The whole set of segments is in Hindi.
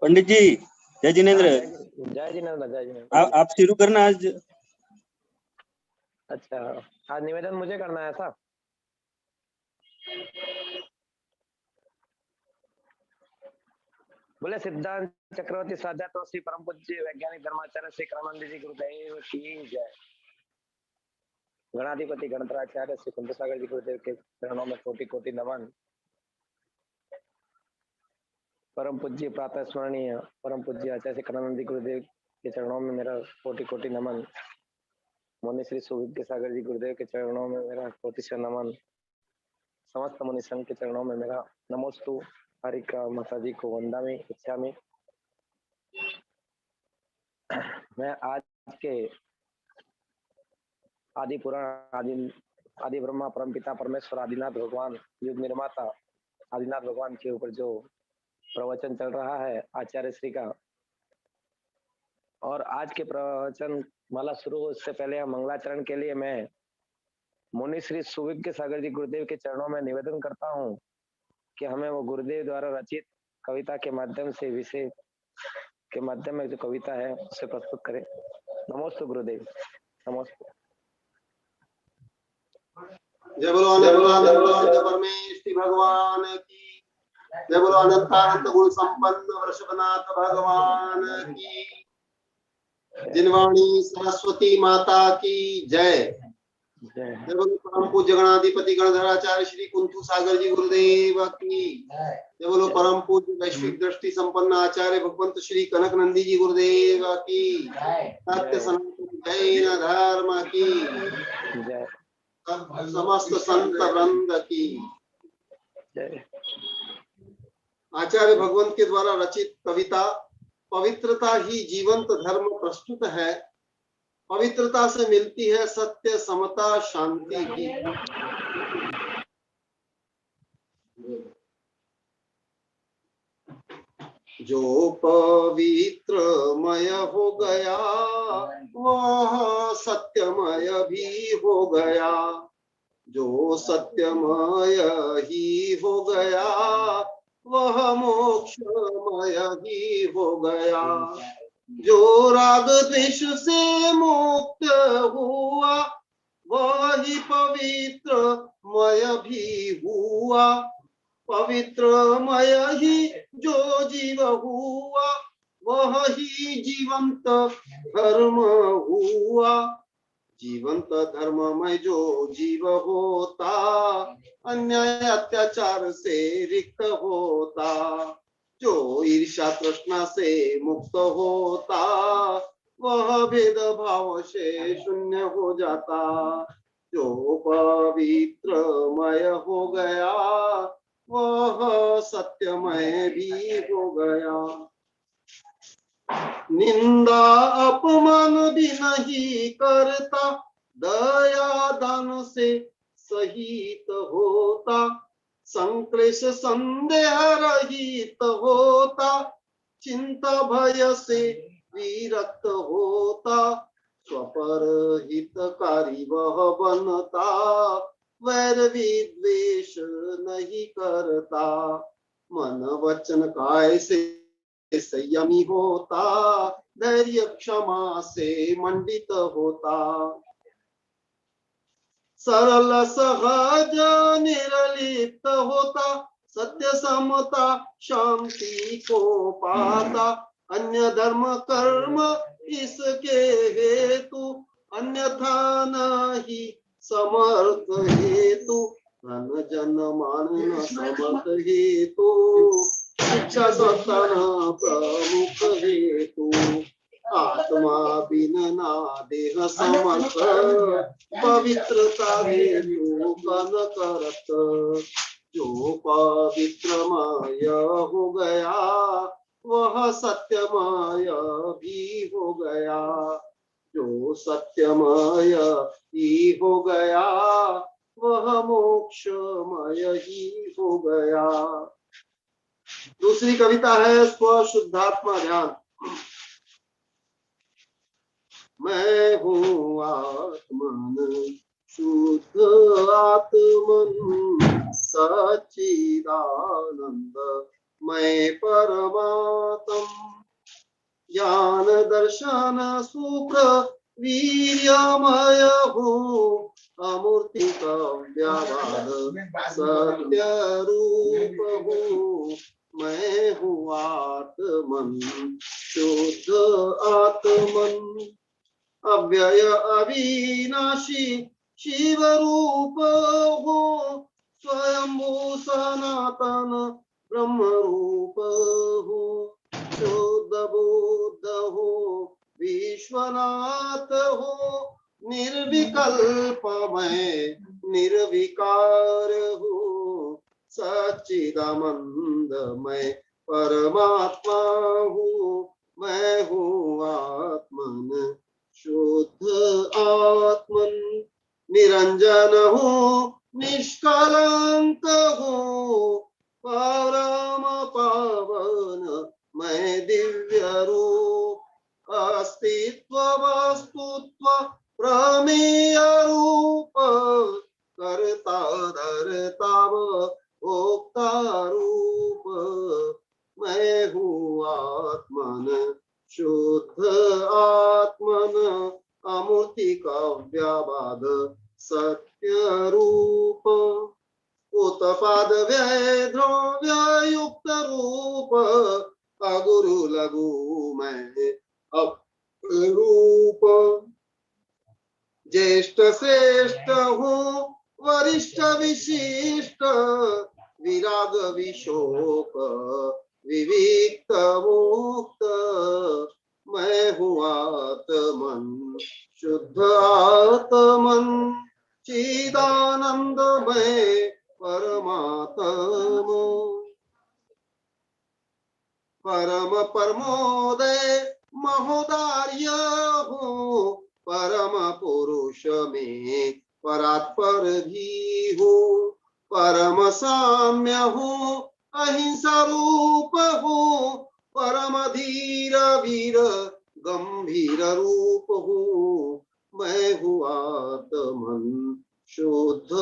पंडित जी जय जिनेन्द्र। जय जिनेन्द्र, जय जिनेन्द्र। आप शुरू करना आज। अच्छा, आज निवेदन मुझे करना है ऐसा? बोले सिद्धांत चक्रवर्ती साध्या तो श्री परम पूज्य वैज्ञानिक धर्माचार्य श्री क्रमानंद जी गुरुदेव की जय। गणाधिपति गणतराचार्य श्री कुंभ सागर जी गुरुदेव के चरणों में कोटि कोटि नमन। परम पूज्य प्रातः स्मरणीय परम पूज्य आचार्य श्री क्रमानंद जी गुरुदेव के चरणों में मेरा कोटि कोटि नमन। मुनि श्री सुविद्य सागर जी गुरुदेव के चरणों में मेरा कोटि नमन। समस्त मुनि संघ के चरणों में मेरा नमोस्तु। हरिका माता जी को वंदामि इच्छामि। मैं आज के आदि पुराण आदि ब्रह्मा परमपिता परमेश्वर आदिनाथ भगवान युग निर्माता आदिनाथ भगवान के ऊपर जो प्रवचन चल रहा है आचार्य श्री का, और आज के प्रवचन माला शुरू हो उससे पहले हम मंगलाचरण के लिए मैं मुनि श्री सुविज्ञ सागर जी गुरुदेव के चरणों में निवेदन करता हूँ कि हमें वो गुरुदेव द्वारा रचित कविता के माध्यम से विषय के माध्यम में जो कविता है उसे प्रस्तुत करें। नमोस्तु गुरुदेव, नमोस्तु। जय बोलो अनंत परमेश्वरी भगवान की जय। बोलो अनंत गुण संपन्न वृषभनाथ भगवान की। जिनवाणी सरस्वती माता की जय। जय बोलो परम पूज्य गणाधिपति गणधराचार्य श्री कुंथु सागर जी गुरुदेव की। जय बोलो परम पूज्य वैश्विक दृष्टि संपन्न आचार्य भगवंत श्री कनक नंदी जी गुरुदेव की। सत्य सनातन जैन धर्म की जय। समस्त संत वृंद की जय। आचार्य भगवंत के द्वारा रचित कविता पवित्रता ही जीवंत धर्म प्रस्तुत है। पवित्रता से मिलती है सत्य समता शांति की। जो पवित्रमय हो गया वह सत्यमय भी हो गया। जो सत्यमय ही हो गया वह मोक्षमय ही हो गया। जो राग द्वेष से मुक्त हुआ वही पवित्रमय भी हुआ। पवित्रमय ही जो जीव हुआ वह ही जीवंत धर्म हुआ। जीवंत धर्ममय जो जीव होता अन्याय अत्याचार से रिक्त होता। जो ईर्ष्या तृष्णा से मुक्त होता वह भेदभाव से शून्य हो जाता। जो पवित्रमय हो गया वह सत्यमय भी हो गया। निंदा अपमान भी नहीं करता दया दान से सहित होता। संक्लेश संदेह रहित होता। चिंता भय से विरक्त होता। स्वपर हितकारी वह बनता। वैर विद्वेष नहीं करता। मन वचन काय से संयमी होता। धैर्य क्षमा से मंडित होता। सरल सहज निर्लिप्त होता। सत्य समता शांति को पाता। अन्य धर्म कर्म इसके हेतु अन्यथा नहीं समर्थ हेतु। धन जन मान न समर्थ हेतु। शिक्षा सत्ता प्रमुख हेतु। आत्मा बिन ना देह समर्थ। पवित्रता हेतु कन करत। जो पवित्रमय हो गया वह सत्यमय भी हो गया। जो सत्यमय ही हो गया वह मोक्षमय ही हो गया। दूसरी कविता है स्व शुद्धात्मा ध्यान। मैं हूँ आत्मन शुद्ध आत्मन सच्चिदानंद मैं परमात्म ज्ञान दर्शन शुक्र वीर्यमय हूँ अमूर्ति का व्यावाद सत्य रूप हूँ मैं हूँ आत्मन शुद्ध आत्मन अव्यय अविनाशी शिव रूप हो स्वयंभू सनातन ब्रह्म रूप हो शुद्ध बुद्ध हो विश्वनाथ हो निर्विकल्पमय निर्विकार हो सच्चिदानंदमय परमात्मा हूँ मैं हूँ आत्मन शुद्ध आत्मन निरंजन हूँ निष्कलंक हूँ परम पावन मैं दिव्य रूप अस्तित्व वस्तुत्व प्रमेय रूप कर्ता धर्ता भोक्ता रूप मैं हूँ आत्मन शुद्ध आत्मन अमूर्ति का व्याबाद सत्य रूप उत्पाद व्यय द्रव्य युक्त रूप अगुरु लघु मैं रूप ज्येष्ठ श्रेष्ठ हूँ वरिष्ठ विशिष्ट विराग विशोक विविक्त मुक्त मैं हूँ आत्मन शुद्ध आत्मन चिदानंद मैं परमात्मा परम परमोदय महोदार्य हूँ परम पुरुष में परात्पर भी हूँ परम साम्य हूँ अहिंसा रूप हूँ परम धीर वीर गंभीर रूप हूँ मैं हूँ आत्मन शुद्ध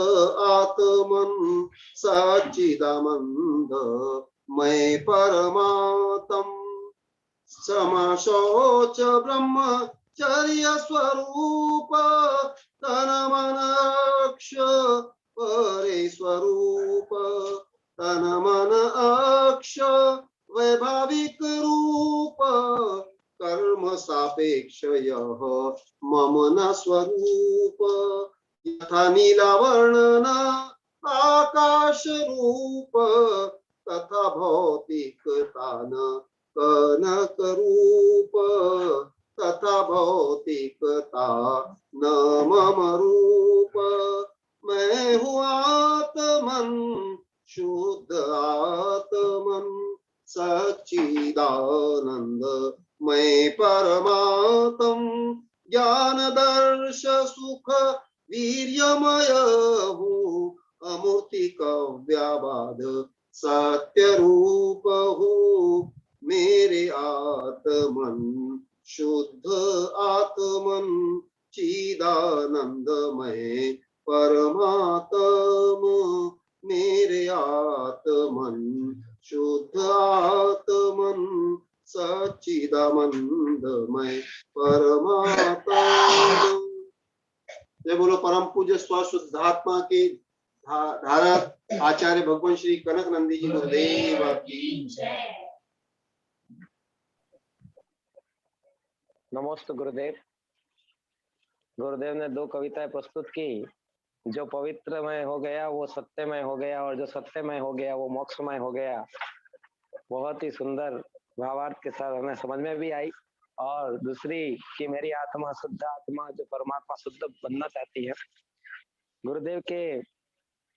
आत्मन सच्चिदानंद मैं परमात्म सम शौच ब्रह्मचर्य स्वरूप तन मन अक्ष परे स्वरूप तन मन अक्ष वैभाविक रूप कर्म सापेक्ष यह मम न स्वरूप यथा नीलावर्ण आकाश रूप तथा भौतिकता न कनक रूप तथा भौतिकता न मम रूप मैं हूँ आत्मन शुद्ध आत्मन सच्चिदानंद मैं परमात्म ज्ञान दर्श सुख वीर्यमय हूँ अमूर्ति का व्याबाद सत्य रूप हूँ मेरे आत्मन शुद्ध आत्मन चिदानंदमय परमात्मा मेरे आत्मन शुद्ध आत्मन सच्चिदानंदमय परमात्मा जय बोलो परम पूज्य स्वशुद्धात्मा के धारक आचार्य भगवान श्री कनक नंदी जी गुरुदेव की जय। नमोस्तु गुरुदेव। गुरुदेव ने 2 कविताएं प्रस्तुत की। जो पवित्रमय हो गया वो सत्यमय हो गया और जो सत्यमय हो गया वो मोक्षमय हो गया। बहुत ही सुंदर भावार्थ के साथ हमें समझ में भी आई। और दूसरी कि मेरी आत्मा शुद्ध आत्मा जो परमात्मा शुद्ध बनना चाहती है। गुरुदेव के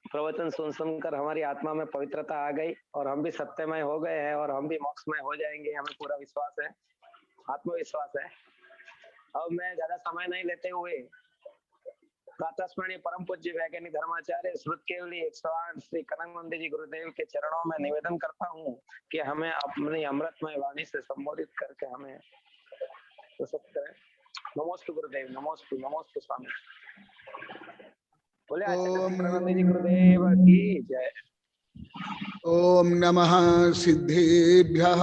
प्रवचन सुनकर हमारी आत्मा में पवित्रता आ गई और हम भी सत्यमय हो गए हैं और हम भी मोक्षमय हो जाएंगे। हमें पूरा विश्वास है, आत्मविश्वास है। अब मैं ज्यादा समय नहीं लेते हुए प्रातस्मरणीय परम पूज्य वैज्ञानिक धर्माचार्य श्रुत केवली 108 श्री कनक नंदी जी गुरुदेव के चरणों में निवेदन करता हूँ कि हमें अपनी अमृतमय वाणी से संबोधित करके हमें प्रस्तुत करें। नमोस्तु गुरुदेव, नमोस्तु नमोस्तु स्वामी। बोले आचार्य नंदी जी गुरुदेव की जय। ओम नमः सिद्धेभ्यः।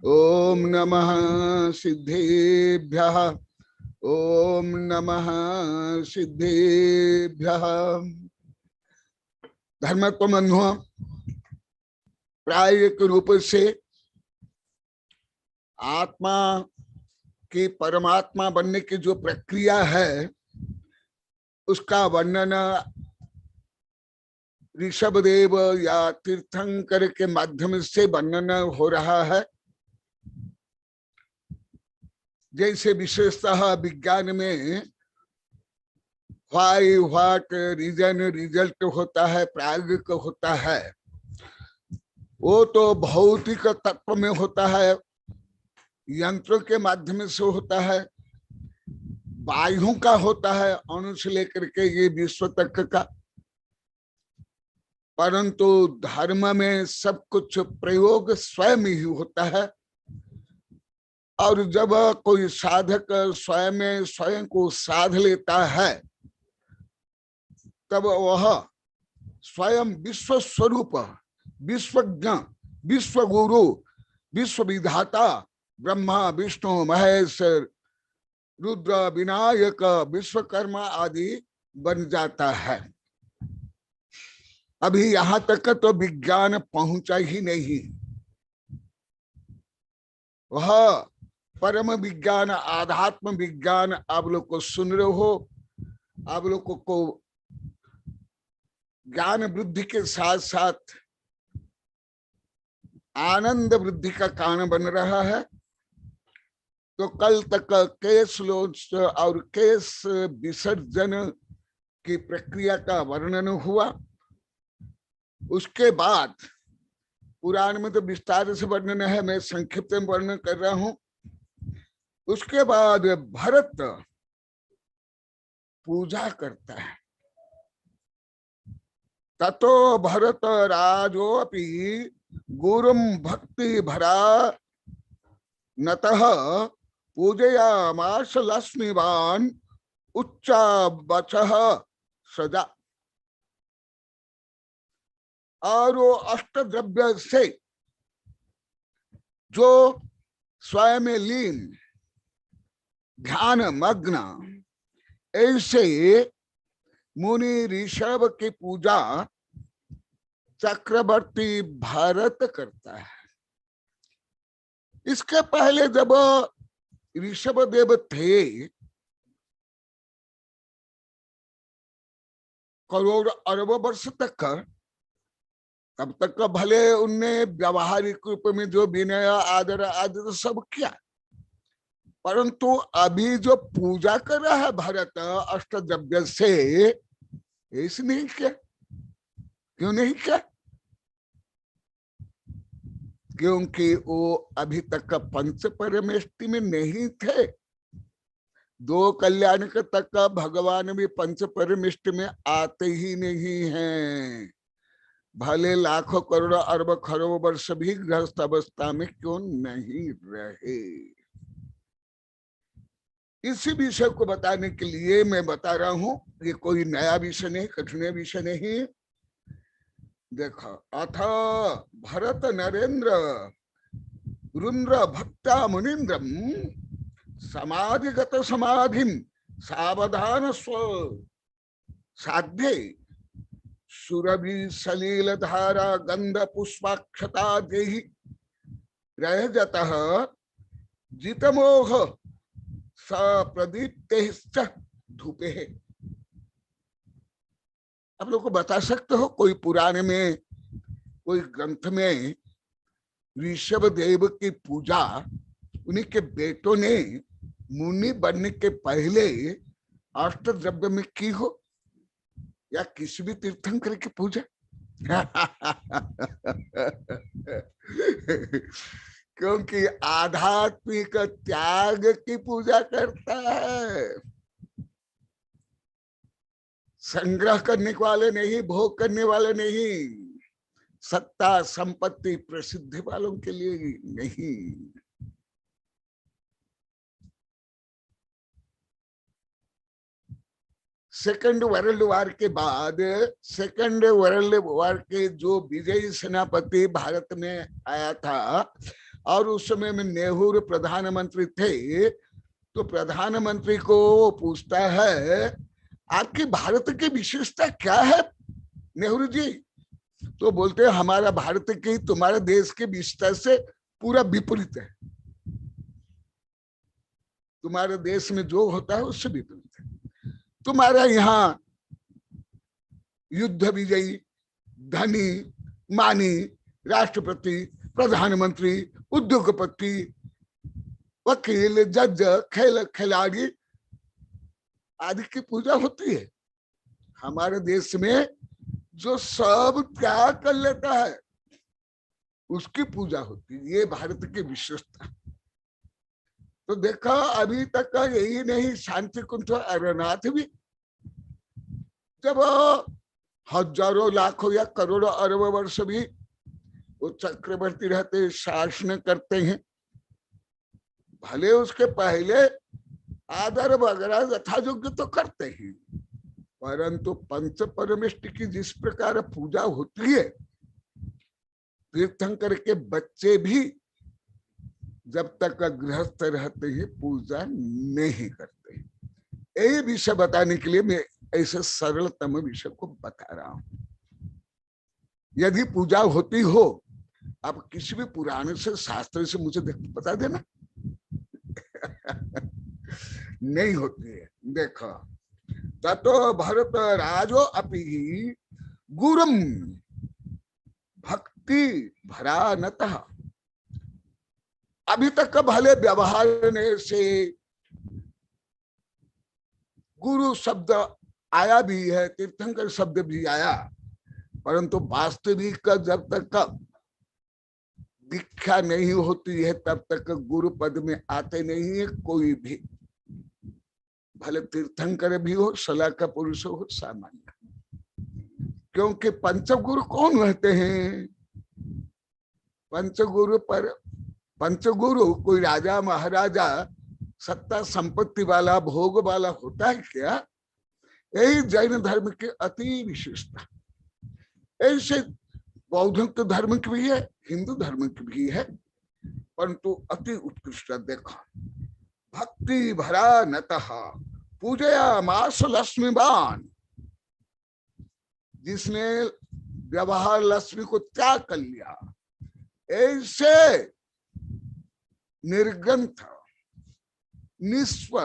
ओम नमः सिद्धेभ्यः। ओम नमः सिद्धेभ्यः। धर्मत्व मनु प्रायिक रूप से आत्मा की परमात्मा बनने की जो प्रक्रिया है उसका वर्णन ऋषभदेव या तीर्थंकर के माध्यम से वर्णन हो रहा है। जैसे विशेषतः विज्ञान में व्हाई, व्हाट, रीजन, रिजल्ट होता है, प्रायोगिक होता है, वो तो भौतिक तत्व में होता है, यंत्रों के माध्यम से होता है, वायु का होता है, अणु से लेकर के ये विश्व तक का। परंतु धर्म में सब कुछ प्रयोग स्वयं ही होता है। और जब कोई साधक स्वयं को साध लेता है तब वह स्वयं विश्व स्वरूप, विश्वज्ञ, विश्व गुरु, विश्व विधाता, ब्रह्मा, विष्णु, महेश्वर, रुद्र, विनायक, विश्वकर्मा आदि बन जाता है। अभी यहां तक तो विज्ञान पहुंचा ही नहीं। वह परम विज्ञान, आध्यात्म विज्ञान आप लोग को सुन रहे हो, आप लोगों को ज्ञान वृद्धि के साथ साथ आनंद वृद्धि का कारण बन रहा है। तो कल तक केस लॉन्च और केस विसर्जन की प्रक्रिया का वर्णन हुआ। उसके बाद पुराण में तो विस्तार से वर्णन है, मैं संक्षिप्त में वर्णन कर रहा हूं। उसके बाद भरत पूजा करता है। ततो भरत राजोपि गुरुम भक्ति भरा नतः पूजयामास लक्ष्मीवान उच्चा बचः सजा। और वो अष्टद्रव्य से जो स्वयं में लीन, ध्यान मग्न, ऐसे मुनि ऋषभ की पूजा चक्रवर्ती भरत करता है। इसके पहले जब ऋषभ देव थे, करोड़ अरब वर्ष तक, तब तक भले उनने व्यवहारिक रूप में जो विनय, आदर आदि तो सब किया, परंतु अभी जो पूजा कर रहा है भरत अष्टद्रव्य से, ऐसे नहीं किया। क्यों नहीं किया? क्योंकि वो अभी तक पंच परमेष्टि में नहीं थे। दो कल्याण तक भगवान भी पंच परमेष्टि में आते ही नहीं हैं। भले लाखों करोड़ अरब खरब वर्ष भी गृहस्थ अवस्था में क्यों नहीं रहे। इसी विषय को बताने के लिए मैं बता रहा हूं। ये कोई नया विषय नहीं, कठिन विषय नहीं। देखो, अथ भरत नरेंद्र रुद्र भक्ता मुनीन्द्रम समाधिगत समाधिम सावधान स्व साध्ये सुरभि सलील धारा गंध पुष्पाक्षता देहि रहजतः जितमोह स प्रदीप्ते धूपे। आप लोग को बता सकते हो कोई पुराण में, कोई ग्रंथ में ऋषभ देव की पूजा उन्हीं के बेटों ने मुनि बनने के पहले अष्टद्रव्य में की हो, या किसी भी तीर्थंकर की पूजा? क्योंकि आध्यात्मिक त्याग की पूजा करता है, संग्रह करने वाले नहीं, भोग करने वाले नहीं, सत्ता संपत्ति प्रसिद्धि वालों के लिए नहीं। सेकंड वर्ल्ड वॉर के बाद, सेकंड वर्ल्ड वॉर के जो विजयी सेनापति भारत में आया था, और उस समय में नेहरू प्रधानमंत्री थे, तो प्रधानमंत्री को पूछता है आपकी भारत की विशेषता क्या है नेहरू जी? तो बोलते हैं हमारा भारत की तुम्हारे देश की विशेषता से पूरा विपरीत है, तुम्हारे देश में जो होता है उससे विपरीत है। तुम्हारा यहाँ युद्ध विजयी, धनी, मानी, राष्ट्रपति, प्रधानमंत्री, उद्योगपति, वकील, जज, खिलाड़ी आदि की पूजा होती है। हमारे देश में जो सब त्याग कर लेता है उसकी पूजा होती है। ये भारत की विशेषता। तो देखा अभी तक का यही नहीं, शांति कुंज अरनाथ भी जब हजारों लाखों या करोड़ों अरब वर्ष भी वो चक्रवर्ती रहते, शासन करते हैं, भले उसके पहले आदर वगैरह यथायोग्य तो करते हैं, परंतु पंच परमेष्टि की जिस प्रकार पूजा होती है, तीर्थंकर के बच्चे भी जब तक गृहस्थ रहते हैं पूजा नहीं करते। यही विषय बताने के लिए मैं ऐसे सरलतम विषय को बता रहा हूं। यदि पूजा होती हो, आप किसी भी पुराण से, शास्त्र से मुझे बता देना। नहीं होती है। देखो, ततो भरत राजो अपि गुरुम भक्ति भरानतः। अभी तक का भले व्यवहार से गुरु शब्द आया भी है, तीर्थंकर शब्द भी आया, परंतु वास्तविक जब तक दीक्षा नहीं होती है तब तक गुरु पद में आते नहीं है कोई भी, भले तीर्थंकर भी हो, सलाह का पुरुष हो, सामान्य। क्योंकि पंचगुरु कौन रहते हैं? पंचगुरु पर, पंचगुरु कोई राजा महाराजा सत्ता संपत्ति वाला भोग वाला होता है क्या? यही जैन धर्म की अति विशेषता। ऐसे बौद्ध धर्म की भी है, हिंदू धर्म की भी है, परंतु अति उत्कृष्ट। देखो, भक्ति भरा नतः पूजया मास लक्ष्मीवान, जिसने व्यवहार लक्ष्मी को त्याग कर लिया, ऐसे निर्ग्रंथ निस्व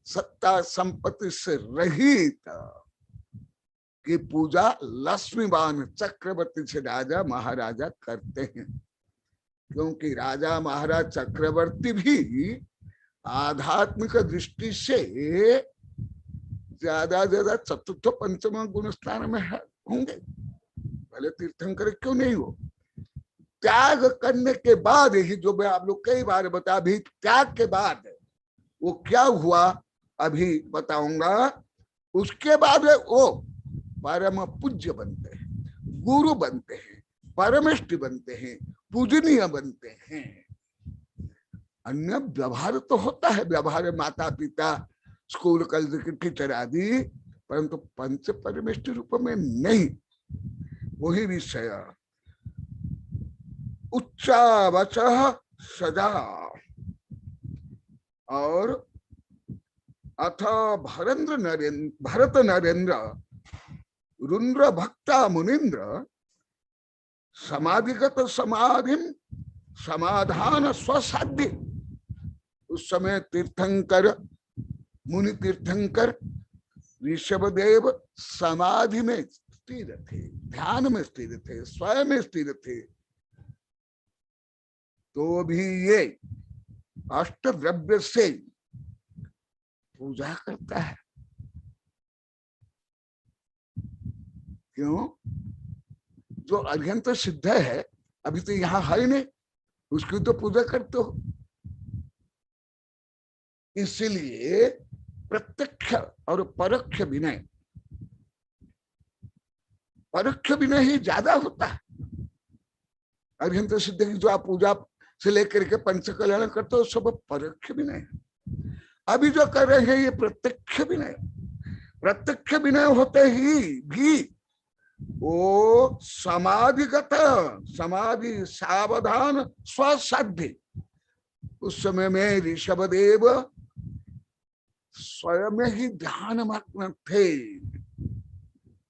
सत्ता संपत्ति से रहित की पूजा लक्ष्मीवान चक्रवर्ती से राजा महाराजा करते हैं। क्योंकि राजा महाराज चक्रवर्ती भी आध्यात्मिक दृष्टि से ज्यादा चतुर्थ पंचम गुण स्थान में होंगे, भले तीर्थंकर क्यों नहीं हो। त्याग करने के बाद ही, जो मैं आप लोग कई बार बता, अभी त्याग के बाद वो क्या हुआ अभी बताऊंगा। उसके बाद वो परम पूज्य बनते हैं, गुरु बनते हैं, परमेष्टि बनते हैं, पूजनीय बनते हैं। अन्य व्यवहार तो होता है, व्यवहार माता पिता, स्कूल कॉलेज के टीचर आदि, परंतु पंच परमेष्टि रूप में नहीं। वही विषय उच्चावच सदा। और अथ भरत नरेंद्र रुद्र भक्ता मुनीन्द्र समाधिगत समाधिम समाधान स्वसाध्य। उस समय तीर्थंकर, मुनि तीर्थंकर ऋषभदेव समाधि में स्थिर थे, ध्यान में स्थिर थे, स्वयं में स्थिर थे। तो भी ये अष्ट द्रव्य से पूजा करता है। क्यों? जो अत्यंत सिद्ध है, अभी तो यहाँ है नहीं, उसकी तो पूजा करते हो। इसलिए प्रत्यक्ष और परोक्ष विनय, परोक्ष विनय ही ज्यादा होता है। अत्यंत सिद्ध की जो आप पूजा से लेकर के पंच कल्याण करते हो, सब परोक्ष विनय। अभी जो कर रहे हैं ये प्रत्यक्ष विनय। प्रत्यक्ष विनय होते ही भी वो समाधिगत, समाधि सावधान स्वसाध्य, उस समय में ऋषभदेव स्वयं ही ध्यान मग्न थे,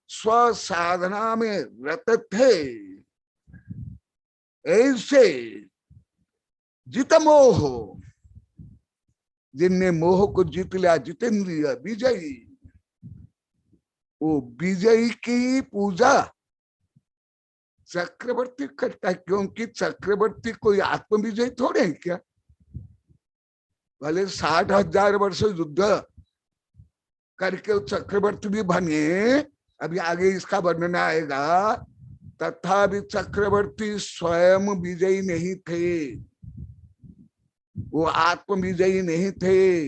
स्व साधना में रत थे। ऐसे जित मोह, जिनने मोह को जीत लिया, जितेंद्रिय विजयी, वो विजयी की पूजा चक्रवर्ती करता है, क्योंकि चक्रवर्ती कोई आत्म विजयी थोड़े हैं क्या? भले 60,000 वर्ष युद्ध करके चक्रवर्ती भी बने, अभी आगे इसका वर्णन आएगा, तथापि चक्रवर्ती स्वयं विजयी नहीं थे, वो आत्म विजयी नहीं थे,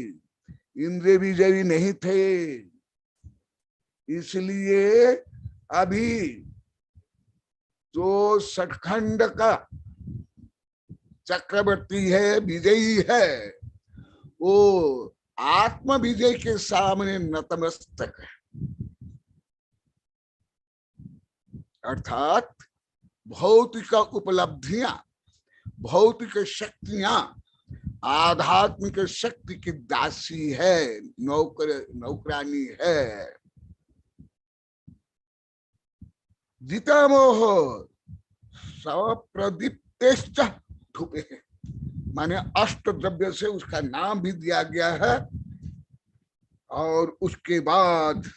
इंद्रिय विजयी नहीं थे। इसलिए अभी जो सचखंड का चक्रवर्ती है, विजयी है, वो आत्म विजय के सामने नतमस्तक है। अर्थात भौतिक उपलब्धियां, भौतिक शक्तियां आध्यात्मिक शक्ति की दासी है, नौकरानी है। जिता मोह सप्रदीप्तेश्च धूपे, माने अष्ट द्रव्य से उसका नाम भी दिया गया है। और उसके बाद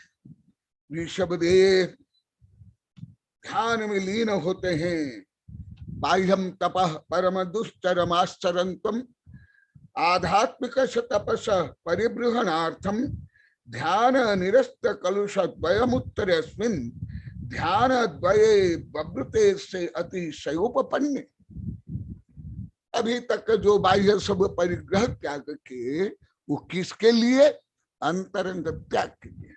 ऋषभदेव ध्यान में लीन होते हैं। बाह्यम तपः परम दुश्चरमाश्चरन्तम आध्यात्मिक तपस परिबृहणार्थम ध्यान निरस्त कलुष द्वयमुत्तरेस्मिन् ध्यान द्वये बभृते से अतिशयोपपन्ने। अभी तक जो बाह्य सब परिग्रह त्याग के, वो किसके लिए? अंतरंग त्याग के लिए।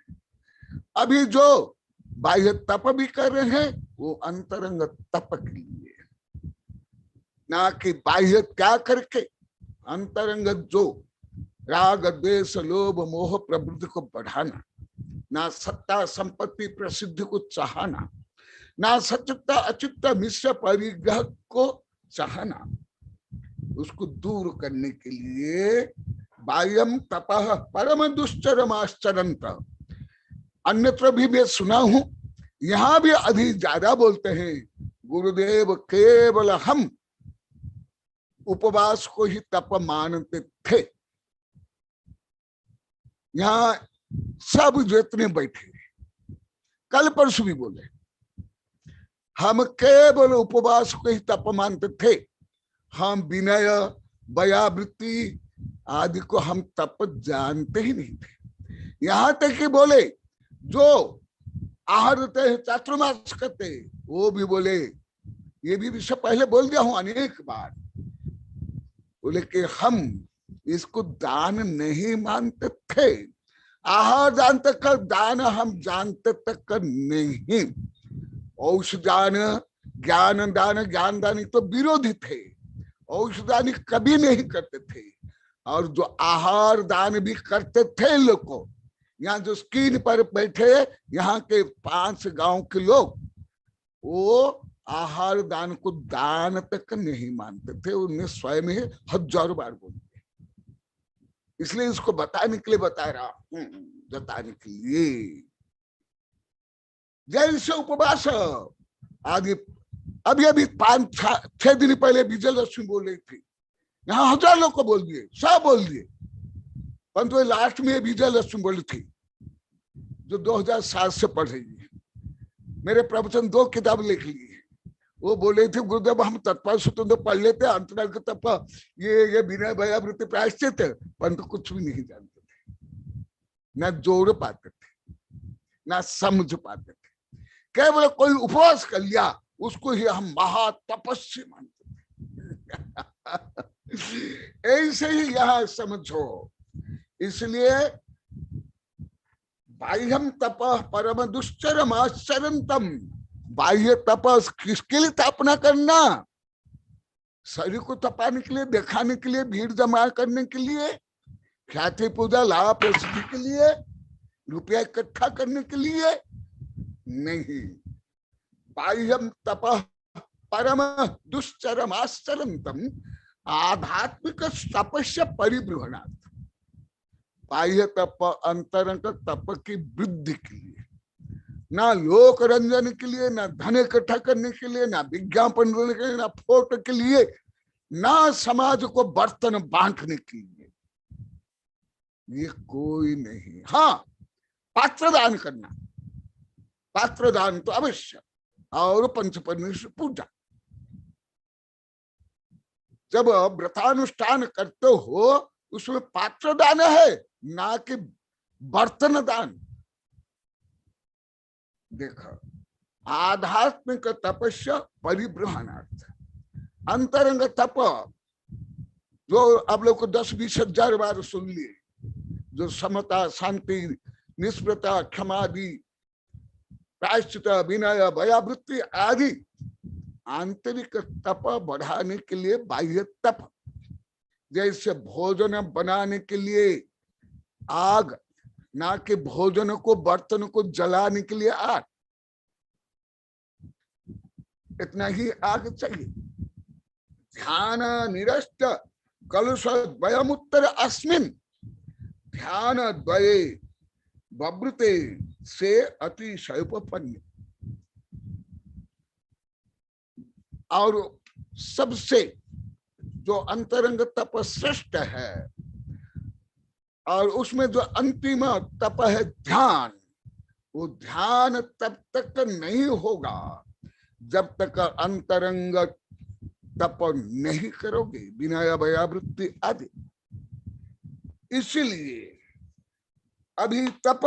अभी जो बाह्य तप भी कर रहे हैं, वो अंतरंग तप के लिए, ना कि बाह्य त्याग करके अंतरंग जो राग द्वेष लोभ मोह प्रवृत्ति को बढ़ाना, ना सत्ता संपत्ति प्रसिद्धि को चाहना, ना सचित्ता अचित्ता मिश्र परिग्रह को चाहना, उसको दूर करने के लिए बाह्यम तपः परम दुश्चरमाश्चरन्त। अन्यत्र भी मैं सुना हूं, यहां भी अधिक ज्यादा बोलते हैं, गुरुदेव केवल हम उपवास को ही तप मानते थे। यहां सब जितने बैठे, कल परसों भी बोले, हम केवल उपवास को ही तप मानते थे, हम विनय भयावृत्ति आदि को हम तप जानते ही नहीं थे। यहां तक कि बोले जो आहार देते हैं, चातुर्मास करते, वो भी बोले, ये भी विषय पहले बोल दिया हूं अनेक बार, बोले कि हम इसको दान नहीं मानते थे। आहार दान तक का दान हम जानते तक का नहीं। औषधान ज्ञान दान, ज्ञान दानी तो विरोधी थे, औषधानी कभी नहीं करते थे। और जो आहार दान भी करते थे लोग को, यहाँ जो स्क्रीन पर बैठे यहाँ के 5 गांव के लोग, वो आहार दान को दान तक नहीं मानते थे। उन्हें स्वयं ही 1000 बार बोल दिया। इसलिए इसको बताने के लिए बता रहा हूं, बताने के लिए। जैसे उपवास आदि, अभी अभी 5-6 दिन पहले विजय लक्ष्मी बोल रही थी, यहाँ 1000 लोग को बोल दिए, सब बोल दिए, परंतु लास्ट में विजय लक्ष्मी बोली थी, जो 2007 से पढ़ रही है। मेरे प्रवचन 2 किताब लिख ली है। वो बोले थे, गुरुदेव हम तत्पर सूत्र तो पढ़ लेते, अंतराल के तप ये विनय भयावृत्ति प्रायश्चित, परंतु कुछ भी नहीं जानते थे, न जोड़ पाते थे, न समझ पाते थे। केवल कोई उपवास कर लिया, उसको ही हम महातपस्वी मानते थे। ऐसे ही यहां समझो। इसलिए बाह्यम तप परम दुश्चरम आश्चरन्तम, बाह्य तपस किसके लिए स्थापना करना? शरीर को तपाने के लिए, दिखाने के लिए, भीड़ जमा करने के लिए, ख्याति पूजा लाभ प्रसिद्धि के लिए, रुपया इकट्ठा करने के लिए नहीं। बाह्यम तपः परम दुश्चरम आश्चरंतम आध्यात्मिक तपस्या परिबृहणार्थ। बाह्य तप अंतरंग तप की वृद्धि के लिए, ना लोक रंजन के लिए, ना धन इकट्ठा करने के लिए, ना विज्ञापन देने के लिए, ना फोटो के लिए, ना समाज को बर्तन बांटने के लिए, ये कोई नहीं। हाँ, पात्रदान करना, पात्रदान तो अवश्य, और पंचपरमेश्वर पूजा। जब व्रतानुष्ठान करते हो उसमें पात्रदान है, ना कि बर्तन दान। देखो, आध्यात्मिक तपस्या परिबृहणार्थ, अंतरंग तप जो आप लोग को 10-20 हजार बार सुन लिए, जो समता, शांति, निष्प्रता, क्षमादि, प्रायश्चित, विनय, भयावृत्ति आदि आंतरिक तप बढ़ाने के लिए बाह्य तप, जैसे भोजन बनाने के लिए आग, ना कि भोजन को, बर्तन को जलाने के लिए आग, इतना ही आग चाहिए। ध्यान निरस्त कलुष द्वयमुत्तर अस्मिन् ध्यान द्वये बभृते से अतिशयोपपन्य। और सबसे जो अंतरंग तप श्रेष्ठ है, और उसमें जो अंतिम तप है ध्यान, वो ध्यान तब तक नहीं होगा जब तक अंतरंग तप नहीं करोगे, विनय, भयावृत्ति आदि। इसलिए अभी तप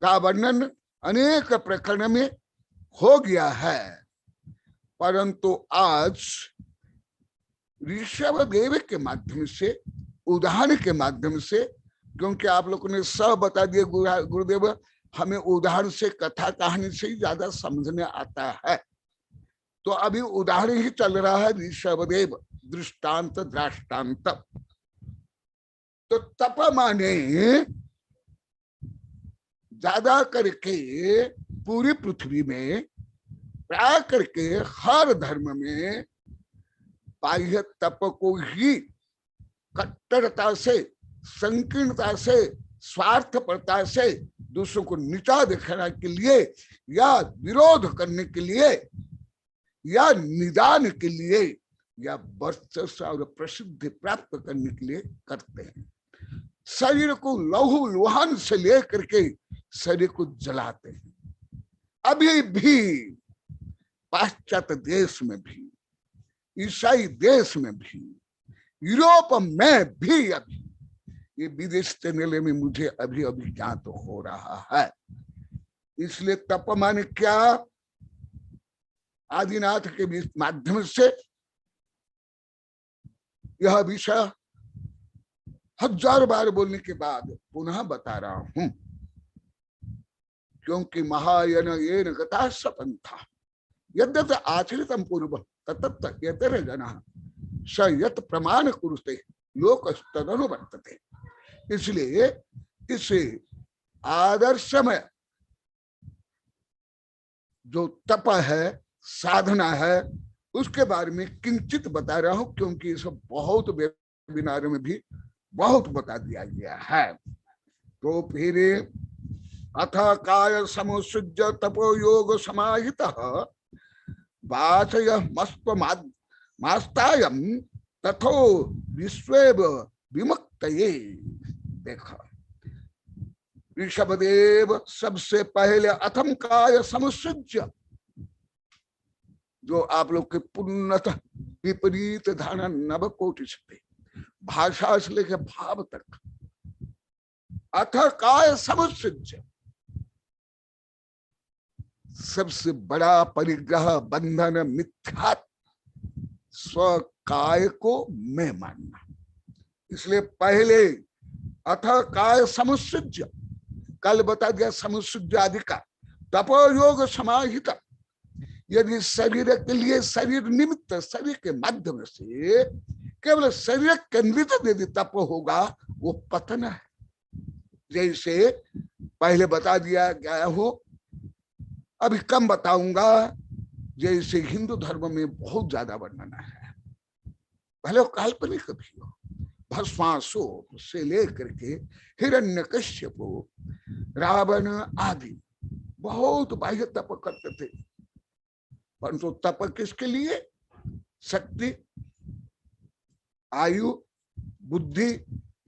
का वर्णन अनेक प्रकरण में हो गया है, परंतु आज ऋषभदेव के माध्यम से, उदाहरण के माध्यम से, क्योंकि आप लोगों ने सब बता दिए गुरुदेव, हमें उदाहरण से, कथा कहानी से ही ज्यादा समझने आता है, तो अभी उदाहरण ही चल रहा है ऋषभदेव, दृष्टांत दृष्टांत। तो तप माने ज्यादा करके पूरी पृथ्वी में, प्राय करके हर धर्म में बाह्य तप को ही कट्टरता से, संकीर्णता से, स्वार्थपरता से दूसरों को नीचा दिखाने के लिए, या विरोध करने के लिए, या निदान के लिए, या वर्चस्व और प्रसिद्धि प्राप्त करने के लिए करते हैं। शरीर को लहू लुहान से लेकर के शरीर को जलाते हैं। अभी भी पाश्चात्य देश में भी, ईसाई देश में भी, यूरोप में भी अभी ये विदेश चैनल में मुझे अभी अभी ज्ञात हो रहा है। इसलिए तप माने क्या, आदिनाथ के माध्यम से यह विषय 1000 बार बोलने के बाद पुनः बता रहा हूं, क्योंकि महायन ये गता सपंथा यद्यत आचरितम पूर्व ततत यतर जनः स यत प्रमाण कुरुते लोकस्तदनुवर्तते। इसलिए इस आदर्शमय जो तप है, साधना है, उसके बारे में किंचित बता रहा हूं, क्योंकि इसे बहुत वेबिनार में भी बहुत बता दिया गया है। तो फिर अथ काय समुसृज्य तपो योग समाहितः वाचय मस्त्व मास्तायम तथो विश्वेव विमुक्तये। देखा, ऋषभदेव सबसे पहले अथम काय समुसृज्य, जो आप लोग के पूर्णतः विपरीत धारणा नवकोटि से, भाषा से लेकर भाव तक, अथ काय समुसृज्य, सबसे बड़ा परिग्रह, बंधन, मिथ्या स्व काय को मैं मानना। इसलिए पहले अथ काय समुसृज्य, कल बता दिया समुसृज्य आदि का, तपो योग समाहित। यदि शरीर के लिए, शरीर निमित्त, शरीर के माध्यम से केवल शरीर केंद्रित यदि तप होगा, वो पतन है। जैसे पहले बता दिया गया हो, अभी कम बताऊंगा। जैसे हिंदू धर्म में बहुत ज्यादा वर्णन है, भले वो काल्पनिक भी हो। भस्मासुर से लेकर के हिरण्यकश्यप, रावण आदि बहुत बाह्य तप करते थे, परंतु तप किसके लिए? शक्ति, आयु, बुद्धि,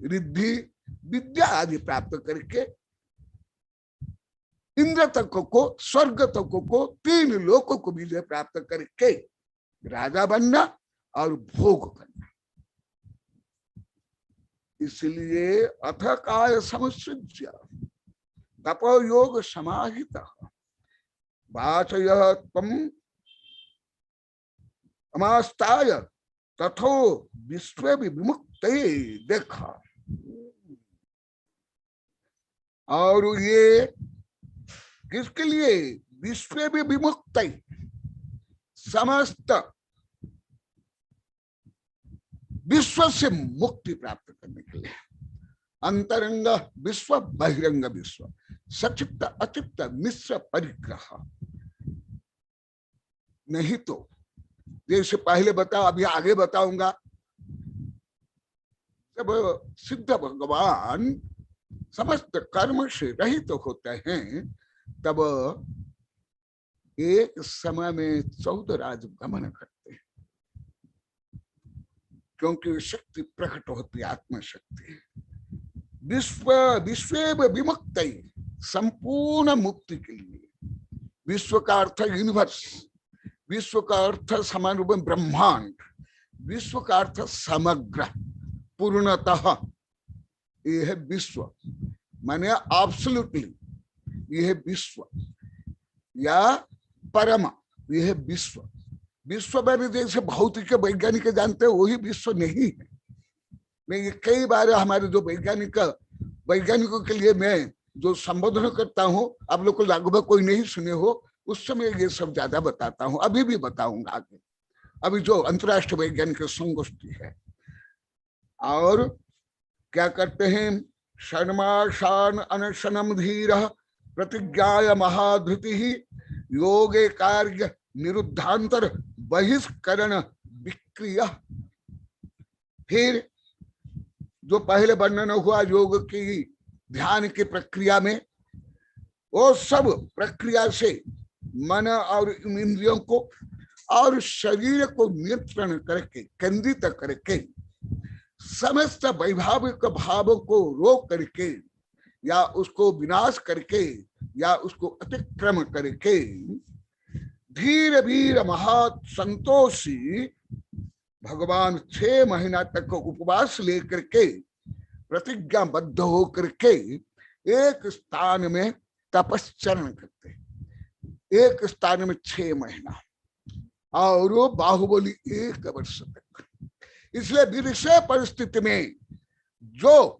रिद्धि, विद्या आदि प्राप्त करके इंद्र तक को, स्वर्ग तक को, 3 लोकों को विजय प्राप्त करके राजा बनना और भोग करना। इसलिए अथ काय समसृज्य तपो योग समाहित वाचय तम अमास्ताय तथो विश्व विमुक्त। देखा, और ये किसके लिए? विश्व विमुक्त, समस्त विश्व से मुक्ति प्राप्त करने के लिए। अंतरंग विश्व, बहिरंग विश्व, सचित्त अचित्त मिश्र परिग्रह। नहीं तो जैसे पहले बताओ, अभी आगे बताऊंगा, जब सिद्ध भगवान समस्त कर्म से रहित तो होते हैं, तब एक समय में 14 राज गमन करते हैं, क्योंकि शक्ति प्रकट होती, आत्मशक्ति। विश्व विमुक्त, संपूर्ण मुक्ति के लिए। विश्व का अर्थ यूनिवर्स, विश्व का अर्थ समान रूप में ब्रह्मांड, विश्व का अर्थ समग्र, पूर्णतः। यह है विश्व, माने एब्सोल्युटली, यह है विश्व या परम, यह है विश्व। विश्व में जैसे भौतिक वैज्ञानिक जानते हैं, वही विश्व नहीं है। मैं ये कई बार हमारे जो वैज्ञानिकों के लिए मैं जो संबोधन करता हूँ, आप लोग को लगभग कोई नहीं सुने हो, उस समय ये सब ज्यादा बताता हूँ, अभी भी बताऊंगा आगे। अभी जो अंतरराष्ट्रीय वैज्ञानिक संगोष्ठी है, और क्या करते हैं? शर्माशान अनशनम धीर प्रतिज्ञाय महाधृति योगे कार्य निरुद्धांतर बहिष्करण विक्रिय। फिर जो पहले वर्णन हुआ योग की ध्यान की प्रक्रिया में, वो सब प्रक्रिया से मन और इंद्रियों को और शरीर को नियंत्रण करके, केंद्रित करके, समस्त वैभाविक भाव को रोक करके या उसको विनाश करके या उसको अतिक्रम करके धीरे धीरे महत संतोषी भगवान 6 महीना तक उपवास लेकर के प्रतिज्ञाबद्ध होकर के एक स्थान में तपस्चरण करते, एक स्थान में 6 महीना, और वो बाहुबली 1 वर्ष तक। इसलिए विषय परिस्थिति में जो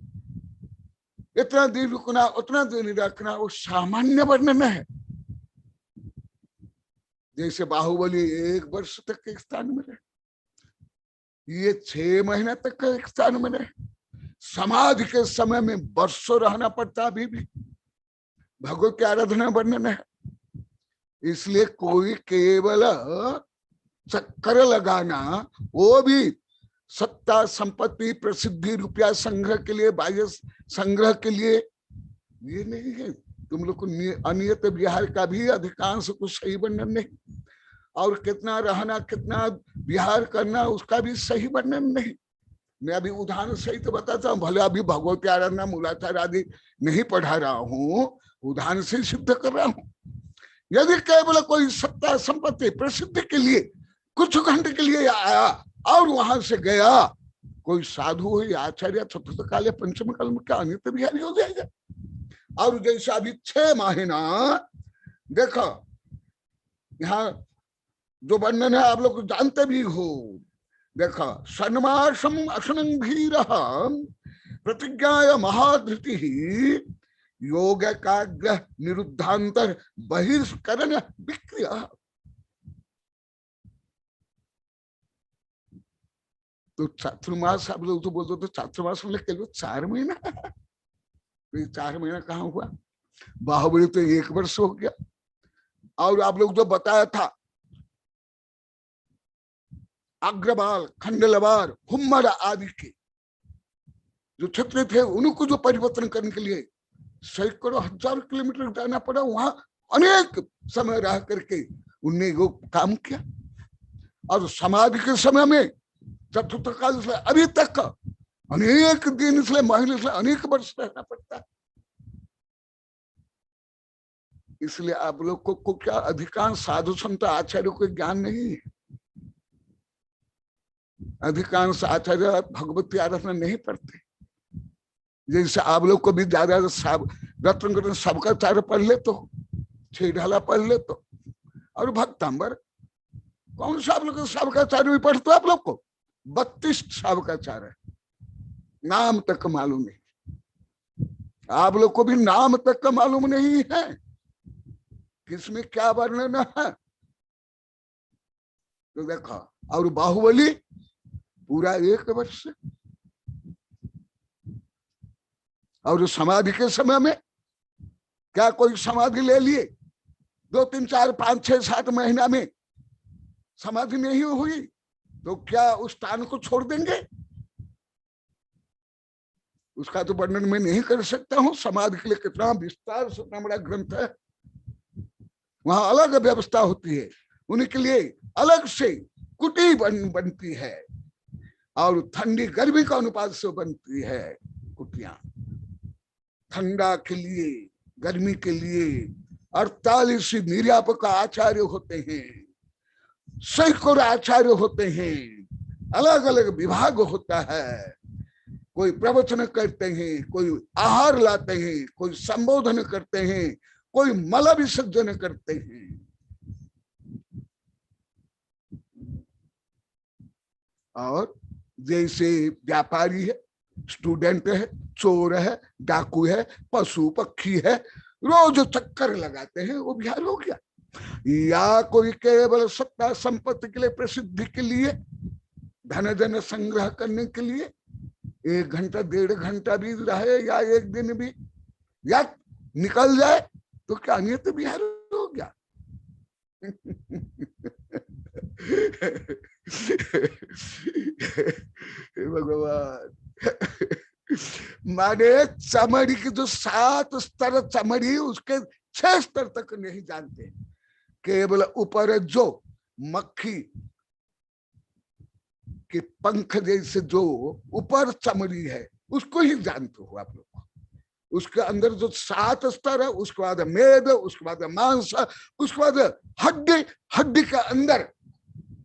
इतना दिन रुकना, उतना दिन रखना, वो सामान्य वर्णन है। जैसे बाहुबली 1 वर्ष तक एक स्थान में रहे, ये 6 महीना तक एक स्थान में रहे। समाधि के समय में वर्षों रहना पड़ता, अभी भी भगवत की आराधना वर्णन है। इसलिए कोई केवल चक्कर लगाना, वो भी सत्ता संपत्ति प्रसिद्धि रुपया संग्रह के लिए, बाह्य संग्रह के लिए, ये नहीं है। तुम लोग को अनियत विहार का भी अधिकांश कुछ सही वर्णन नहीं, और कितना रहना, कितना विहार करना, उसका भी सही वर्णन नहीं। मैं अभी उदाहरण सहित तो बताता हूँ, भले अभी भगवती आराधना मूलाधार आदि नहीं पढ़ा रहा हूँ, उदाहरण से सिद्ध कर रहा हूँ। यदि केवल कोई सत्ता संपत्ति प्रसिद्धि के लिए कुछ घंटे के लिए आया और वहां से गया, कोई साधु हो या आचार्य, चतुर्थ काल या पंचम काल में क्या अनित विहारी हो जाएगा। और जैसे अभी 6 महीना देखो, यहाँ जो वर्णन है आप लोग जानते भी हो। देखो, षण्मासम अशनंगीर प्रतिज्ञाय महाधृति योग काग्र निरुद्धांतर बहिष्करण विक्रिया। तो चातुर्मास आप लोग तो बोलते, तो चातुर्मास में केवल 4 महीना, तो ये 4 महीना कहाँ हुआ? बाहुबली तो 1 वर्ष हो गया। और आप लोग जो बताया था अग्रवाल, खंडलवार, हुम्मर आदि के जो क्षेत्र थे उनको जो परिवर्तन करने के लिए सैकड़ों हजार किलोमीटर जाना पड़ा, वहां अनेक समय रह करके उनने वो काम किया। और समाधि के समय में चतुर्थ काल से अभी तक अनेक दिन से, महीने से, अनेक वर्ष रहना पड़ता है। इसलिए आप लोग को क्या अधिकांश साधु संत आचार्यों को ज्ञान नहीं है। अधिकांश आचार्य भगवती आराधना नहीं पढ़ते। जैसे आप लोग को भी ज्यादा रत्न सबका चार्य पढ़ ले तो, 6 ढाला पढ़ ले तो, और भक्तांबर कौन सा आप लोग सबका चार्य भी पढ़ते हो? आप लोग को 32 सबका चार्य, नाम तक मालूम नहीं। आप लोग को भी नाम तक का मालूम नहीं है किसमें क्या वर्णन है। तो देखा, और बाहुबली पूरा 1 वर्ष। और समाधि के समय में क्या कोई समाधि ले लिए 2, 3, 4, 5, 6, 7 महीना में समाधि नहीं हुई तो क्या उस स्थान को छोड़ देंगे? उसका तो वर्णन मैं नहीं कर सकता हूं। समाधि के लिए कितना विस्तार से इतना बड़ा ग्रंथ है। वहां अलग व्यवस्था होती है, उनके लिए अलग से कुटी बनती है, और ठंडी गर्मी का अनुपात से बनती है कुटियां। ठंडा के लिए, गर्मी के लिए 48 निर्यापक आचार्य होते हैं, सैकड़ों आचार्य होते हैं, अलग अलग विभाग होता है। कोई प्रवचन करते हैं, कोई आहार लाते हैं, कोई संबोधन करते हैं, कोई मल विसर्जन करते हैं। और जैसे व्यापारी है, स्टूडेंट है, चोर है, डाकू है, पशु पक्षी है, रोज चक्कर लगाते हैं, वो बिहार हो गया। या कोई केवल सत्ता संपत्ति के लिए, प्रसिद्धि के लिए, धन जन संग्रह करने के लिए 1 घंटा 1.5 घंटा भी रहे, या 1 दिन भी, या निकल जाए तो क्या नियत बिहार हो गया। भगवान, माने चमड़ी की जो 7 स्तर चमड़ी, उसके 6 स्तर तक नहीं जानते। केवल ऊपर जो मक्खी के पंख जैसे जो ऊपर चमड़ी है उसको ही जानते हो आप लोग। उसके अंदर जो 7 स्तर है, उसके बाद मेद, उसके बाद मांस, उसके बाद हड्डी, हड्डी के अंदर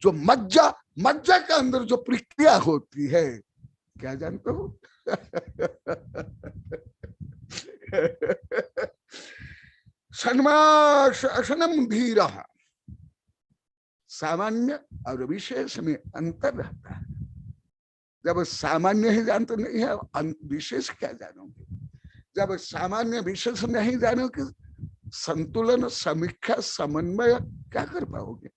जो मज्जा, मज्जा के अंदर जो प्रक्रिया होती है, क्या जानते हो? सन्मासनम धीरा, सामान्य और विशेष में अंतर रहता है। जब सामान्य ही जानते नहीं है, विशेष क्या जानोगे? जब सामान्य विशेष नहीं जानोगे, संतुलन, समीक्षा, समन्वय क्या कर पाओगे?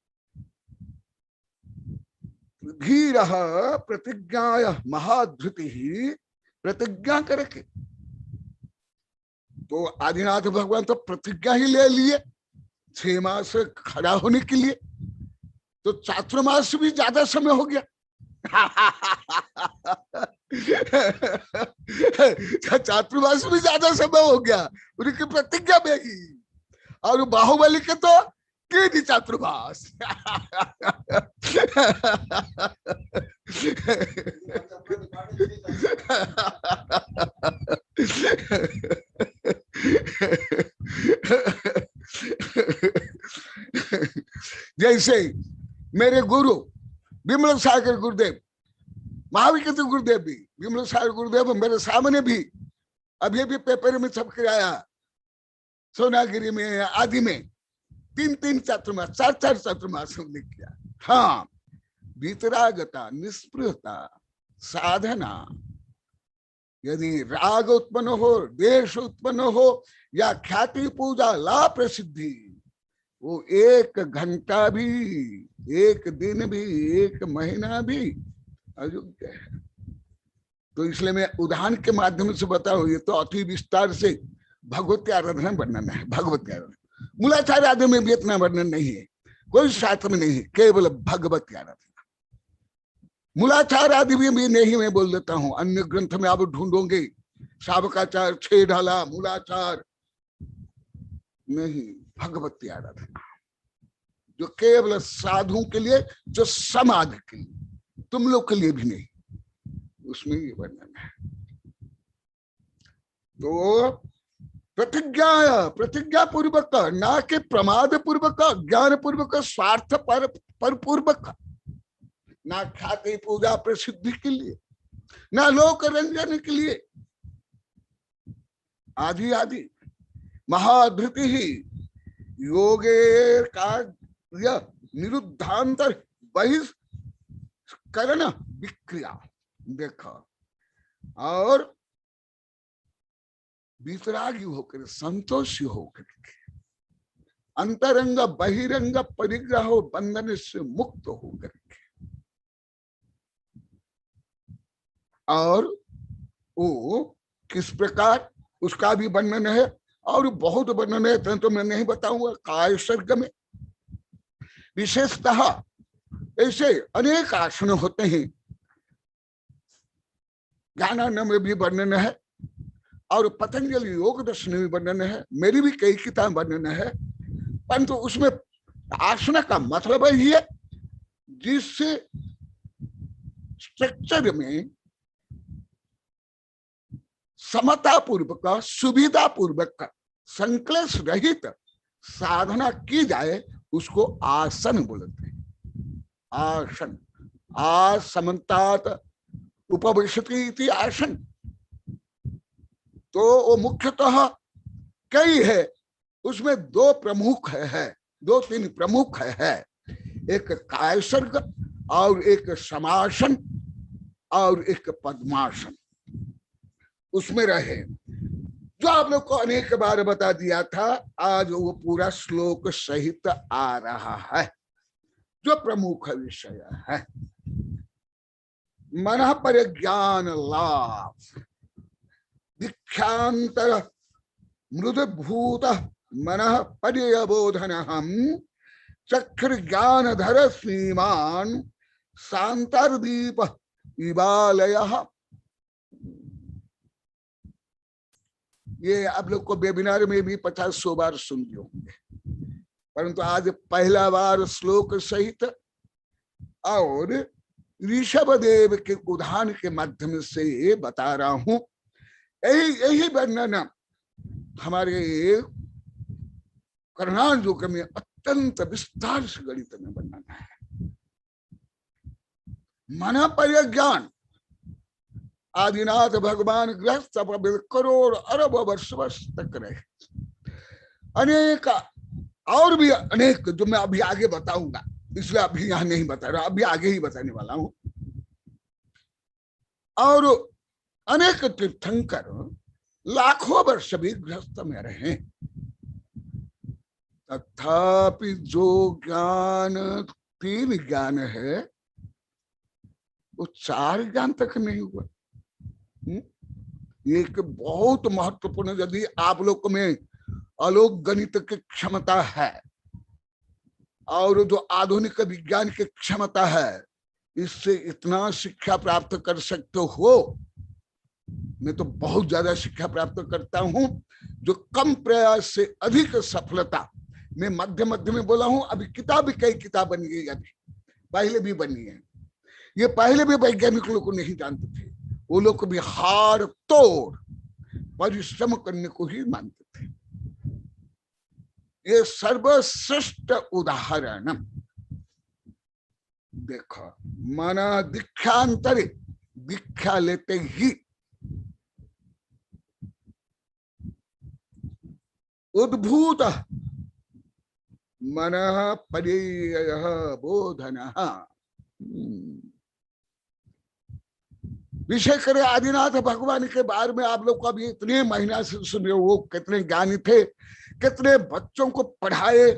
धीर प्रतिज्ञा महाधृति ही, प्रतिज्ञा करके तो आदिनाथ भगवान तो प्रतिज्ञा ही ले लिए 6 मास खड़ा होने के लिए, तो चातुर्मास भी ज्यादा समय हो गया। चातुर्मास भी ज्यादा समय हो गया उनकी प्रतिज्ञा में ही। और बाहुबली के तो की चातुर्मास। जैसे मेरे गुरु विमल सागर गुरुदेव, महावीर के गुरुदेव भी, विमल सागर गुरुदेव मेरे सामने भी अभी भी पेपर में छप के आया, सोनागिरी में, आदि में 3-3 चातुर्मास, 4-4 चातुर्मास हमने किया। हाँ, वितरागता, निष्पृहता, साधना, यदि राग उत्पन्न हो, द्वेष उत्पन्न हो, या ख्याति, पूजा, लाभ, प्रसिद्धि, वो 1 घंटा भी, 1 दिन भी, 1 महीना भी अयोग्य है। तो इसलिए मैं उदाहरण के माध्यम से बताऊं, ये तो अति विस्तार से भगवती आराधना वर्णन है। भगवती आराधना, मूलाचार आदि में भी इतना वर्णन नहीं है, कोई शास्त्र में नहीं है, केवल भगवती आराधना। मूलाचार आदि में भी नहीं, मैं बोल देता हूं, अन्य ग्रंथ में आप ढूंढोगे शावकाचार, 6 ढाला, मूलाचार नहीं, भगवती आराधना जो केवल साधुओं के लिए, जो समाज के लिए, तुम लोग के लिए भी नहीं, उसमें ये वर्णन है। तो प्रतिज्ञा पूर्वक, ना के प्रमाद पूर्वक, ज्ञान पूर्वक, स्वार्थ पर पूर्वक, ना ख्याति पूजा प्रसिद्धि के लिए, ना लोक रंजन के लिए, आदि आदि। महाधृति ही योगे कार्य निरुद्धांतर बहिष्करण विक्रिया। देखो, और वितरागी होकर, संतोषी होकर, अंतरंग बहिरंग परिग्रह बंधन से मुक्त होकर के, और वो किस प्रकार, उसका भी वर्णन है और बहुत वर्णन है, तो मैं नहीं बताऊंगा। काय सर्ग में विशेषतः ऐसे अनेक आसन होते हैं, ज्ञानानंद में भी वर्णन है और पतंजलि योग दर्शन में वर्णन है, मेरी भी कई किताब वर्णन है, परंतु उसमें आसन का मतलब ही है जिससे स्ट्रक्चर में समता पूर्वक, सुविधा पूर्वक, संक्लेश रहित साधना की जाए, उसको आसन बोलते हैं। आसन, आसमन्तात उपविशति इति आसन। तो वो मुख्यतः कई है, उसमें 2 प्रमुख है, 2-3 प्रमुख है, एक कायसर्ग और एक समासन और एक पद्मासन। उसमें रहे, जो आप लोग को अनेक बार बता दिया था, आज वो पूरा श्लोक सहित आ रहा है, जो प्रमुख विषय है। मन परिज्ञान लाभ, दीक्षांतर मृदभूत मन पर्यबोधन, हम चक्र ज्ञान धर श्रीमान शांतरदीप इवालय। ये आप लोग को वेबिनार में भी 50-100 बार सुन लिए होंगे, परंतु आज पहला बार श्लोक सहित और ऋषभदेव के उदाहरण के माध्यम से बता रहा हूं। यही वर्णन हमारे कर्णाजुक में अत्यंत विस्तार से गणित में वर्णन है। मन परिज्ञान, आदिनाथ भगवान गृहस्थ करोड़ अरब वर्ष तक रहे, अनेक और भी अनेक, जो मैं अभी आगे बताऊंगा, इसलिए अभी यहां नहीं बता रहा, अभी आगे ही बताने वाला हूं। और अनेक तीर्थंकर लाखों वर्ष भी गृहस्थ में रहे, तथापि जो ज्ञान 3 ज्ञान है वो 4 ज्ञान तक नहीं हुआ। एक बहुत महत्वपूर्ण, यदि आप लोग में आलोक गणित की क्षमता है और जो आधुनिक विज्ञान की क्षमता है, इससे इतना शिक्षा प्राप्त कर सकते हो। मैं तो बहुत ज्यादा शिक्षा प्राप्त करता हूं, जो कम प्रयास से अधिक सफलता। मैं मध्य में बोला हूं, अभी किताब भी कई किताब बन गई, अभी पहले भी बनी है। ये पहले भी वैज्ञानिक लोग को नहीं जानते थे, वो लोग भी हार तोड़ परिश्रम करने को ही मानते थे। ये सर्वश्रेष्ठ उदाहरण देखो, माना दीक्षांतरे, दीक्षा लेते ही उद्भूत मन पर्यय बोधन। विषय करे आदिनाथ भगवान के बारे में आप लोग को अभी इतने महीना से सुन रहे हो, वो कितने ज्ञानी थे, कितने बच्चों को पढ़ाए,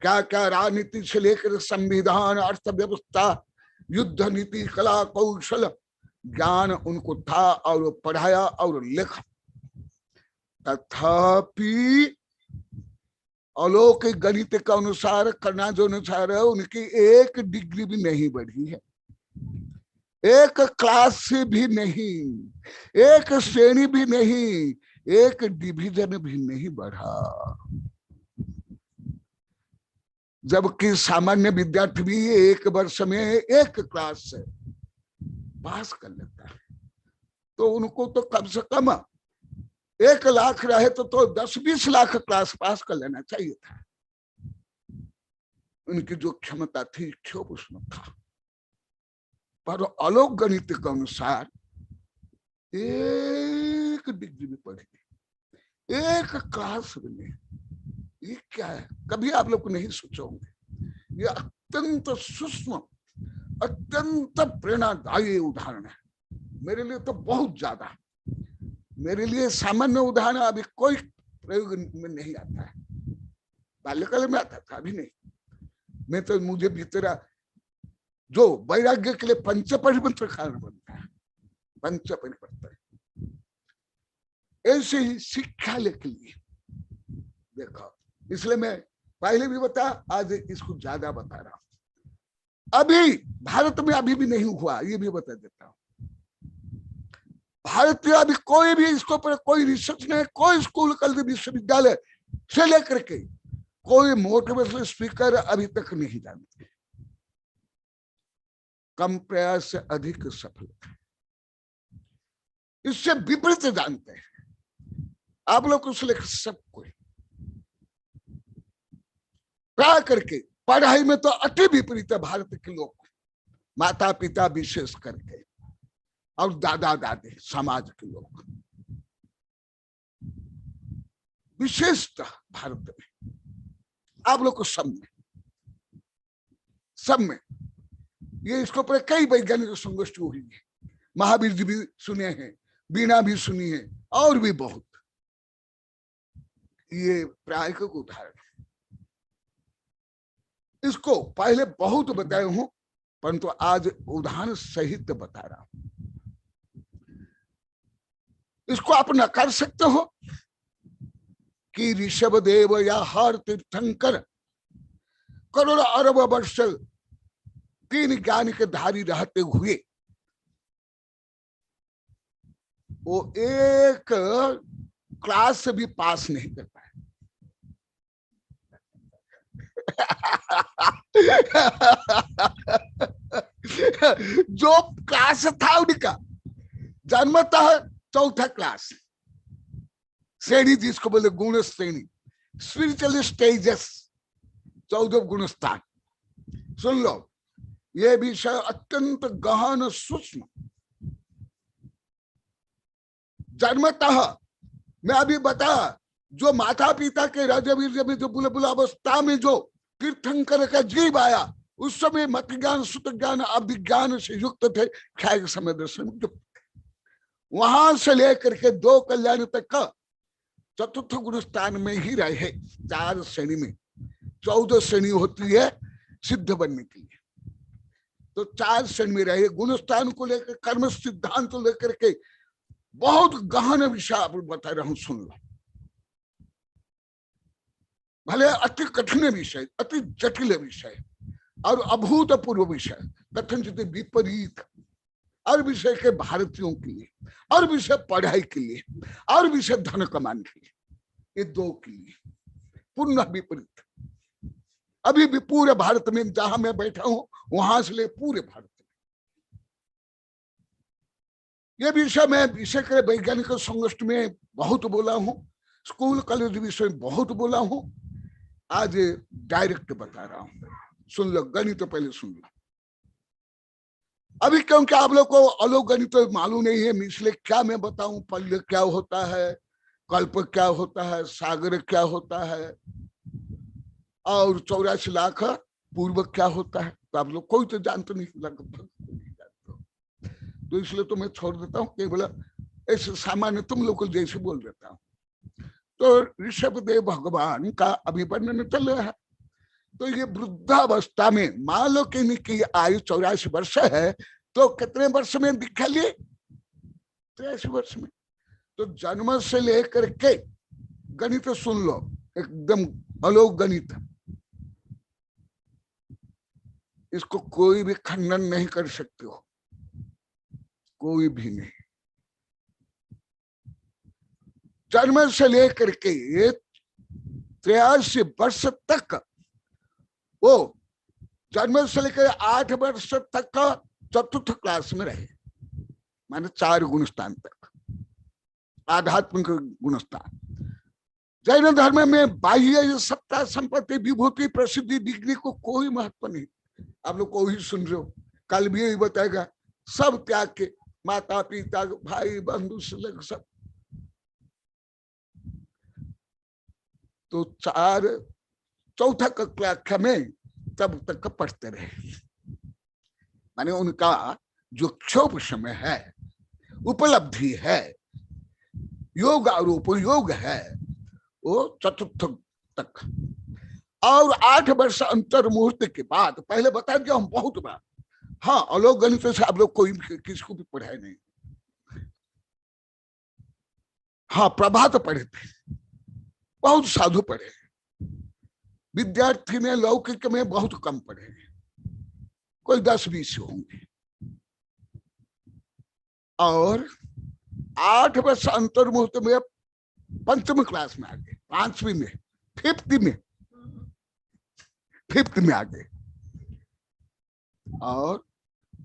क्या क्या राजनीति से लेकर संविधान, अर्थव्यवस्था, युद्ध नीति, कला कौशल, ज्ञान उनको था और वो पढ़ाया और लिखा। तथापि अलौकिक गणित के अनुसार करना जो अनुसार है, उनकी एक डिग्री भी नहीं बढ़ी है, एक क्लास से भी नहीं, एक श्रेणी भी नहीं, एक डिवीजन भी नहीं बढ़ा। जबकि सामान्य विद्यार्थी भी एक वर्ष में एक क्लास से पास कर लेता है। तो उनको तो कम से कम 1 लाख रहे तो 10-20 लाख क्लास पास कर लेना चाहिए था। उनकी जो क्षमता थी, क्षोभ उसमें था। पर अलौकिक गणित के अनुसार एक डिग्री भी पढ़ी, एक क्लास भी नहीं। ये क्या है, कभी आप लोग नहीं सोचोगे। ये अत्यंत सूक्ष्म, अत्यंत प्रेरणादायी उदाहरण है मेरे लिए तो बहुत ज्यादा। मेरे लिए सामान्य उदाहरण अभी कोई प्रयोग में नहीं आता है। बाल्यकाल में आता था, अभी नहीं। मैं तो मुझे भीतर जो वैराग्य के लिए पंचपरिवर्तन कारण बनता है, पंचपरिवर्तन। ऐसे ही शिक्षा के लिए देखो, इसलिए मैं पहले भी बताया, आज इसको ज्यादा बता रहा हूं। अभी भारत में अभी भी नहीं हुआ, ये भी बता देता हूं। भारतीय अभी कोई भी इसके ऊपर कोई रिसर्च नहीं, कोई स्कूल कॉलेज विश्वविद्यालय से लेकर के कोई मोटिवेशनल स्पीकर अभी तक नहीं जानते। कम प्रयास से अधिक सफलता, इससे विपरीत जानते हैं आप लोग को। लेकर सब कोई प्राय करके पढ़ाई में तो अति विपरीत है भारत के लोग, माता पिता विशेष करके और दादा दादी समाज के लोग विशेषतः भारत में। आप लोग को सब में ये इसके ऊपर कई वैज्ञानिक संगोष्ठी हुई है। महावीर जी भी सुने हैं, बीना भी सुनी है, और भी बहुत। ये प्रायिक उदाहरण है। इसको पहले बहुत बताए हूं, परंतु आज उदाहरण सहित बता रहा हूं। इसको आप नकार सकते हो कि ऋषभदेव या हर तीर्थंकर करोड़ अरब वर्ष 3 ज्ञान के धारी रहते हुए वो एक क्लास भी पास नहीं कर पाए। जो क्लास था उनका जन्मतः 4था क्लास श्रेणी, जिसको बोले गुण श्रेणी, स्पिरिचुअल स्टेजेस, 14 गुण स्थान। सुन लो, ये विषय अत्यंत गहन सूक्ष्म। जन्मतः मैं अभी बता, जो माता पिता के राजवीर में जो बुलबुल अवस्था में जो तीर्थंकर का जीव आया, उस समय मत ज्ञान सुत ज्ञान अभिज्ञान से युक्त थे, ख्याल समय दर्शन युक्त। वहां से लेकर के 2 कल्याण तक का 4th गुण स्थान में ही रहे। 4 श्रेणी में 14 श्रेणी होती है सिद्ध बनने के लिए, तो 4 श्रेणी में रहे। गुण स्थान को लेकर, कर्म सिद्धांत को लेकर के बहुत गहन विषय आप बता रहा हूं, सुन लो। भले अति कठिन विषय, अति जटिल विषय और अभूतपूर्व विषय, कथनचित विपरीत, और विषय के भारतीयों के लिए, और विषय पढ़ाई के लिए, और विषय धन कमाने के लिए, ये 2 के लिए पुनः विपरीत। अभी भी पूरे भारत में जहां मैं बैठा हूं, वहां से ले पूरे भारत में ये विषय मैं विषय के वैज्ञानिक संगोष्ठी में बहुत बोला हूं, स्कूल कॉलेज विषय में बहुत बोला हूं। आज डायरेक्ट बता रहा हूं, सुन लो। गणित तो पहले सुन लो। अभी क्योंकि आप लोग को अलौकिक गणित तो मालूम नहीं है, इसलिए क्या मैं बताऊं, पल्य क्या होता है, कल्प क्या होता है, सागर क्या होता है, और 84 लाख पूर्व क्या होता है। तो आप लोग कोई तो जानते नहीं, लगभग नहीं जानते, तो इसलिए तो मैं छोड़ देता हूँ, केवल ऐसे सामान्य तुम लोग को जैसे बोल देता हूँ। तो ऋषभदेव भगवान का अभी वर्णन चल रहा है। तो ये वृद्धावस्था में, मान लो कि इनकी आयु 84 वर्ष है, तो कितने वर्ष में दीक्षा लिए? 83 वर्ष में। तो जन्म से लेकर के गणित सुन लो, एकदम अलौकिक गणित, इसको कोई भी खंडन नहीं कर सकते हो, कोई भी नहीं। जन्म से लेकर के 83 वर्ष तक, वो जन्म से लेकर 8 वर्ष तक चतुर्थ क्लास में रहे, माने 4 गुणस्थान तक, आध्यात्मिक गुणस्थान। जैन धर्म में बाह्य सत्ता, संपत्ति, विभूति, प्रसिद्धि, डिग्री को कोई महत्व नहीं। आप लोग को ही सुन रहे हो, कल भी यही बताएगा, सब त्याग के, माता पिता, भाई बंधु सुलग सब। तो 4 कक्षा में तब तक पढ़ते रहे, माने उनका जो क्षोभ समय है, उपलब्धि है, योग और उपयोग है, वो चतुर्थ तक। और 8 वर्ष अंतर मुहूर्त के बाद, पहले बता दिया हम बहुत बार, हाँ अलौकिक गणित से आप लोग कोई किसको भी पढ़ाए नहीं। हाँ प्रभात पढ़े थे, बहुत साधु पढ़े, विद्यार्थी में लौकिक में बहुत कम पढ़े, कोई 10-20 होंगे। और 8 वर्ष अंतर मुहूर्त में 5वीं क्लास में आ गए, 5वीं में, 5th में आ गए। और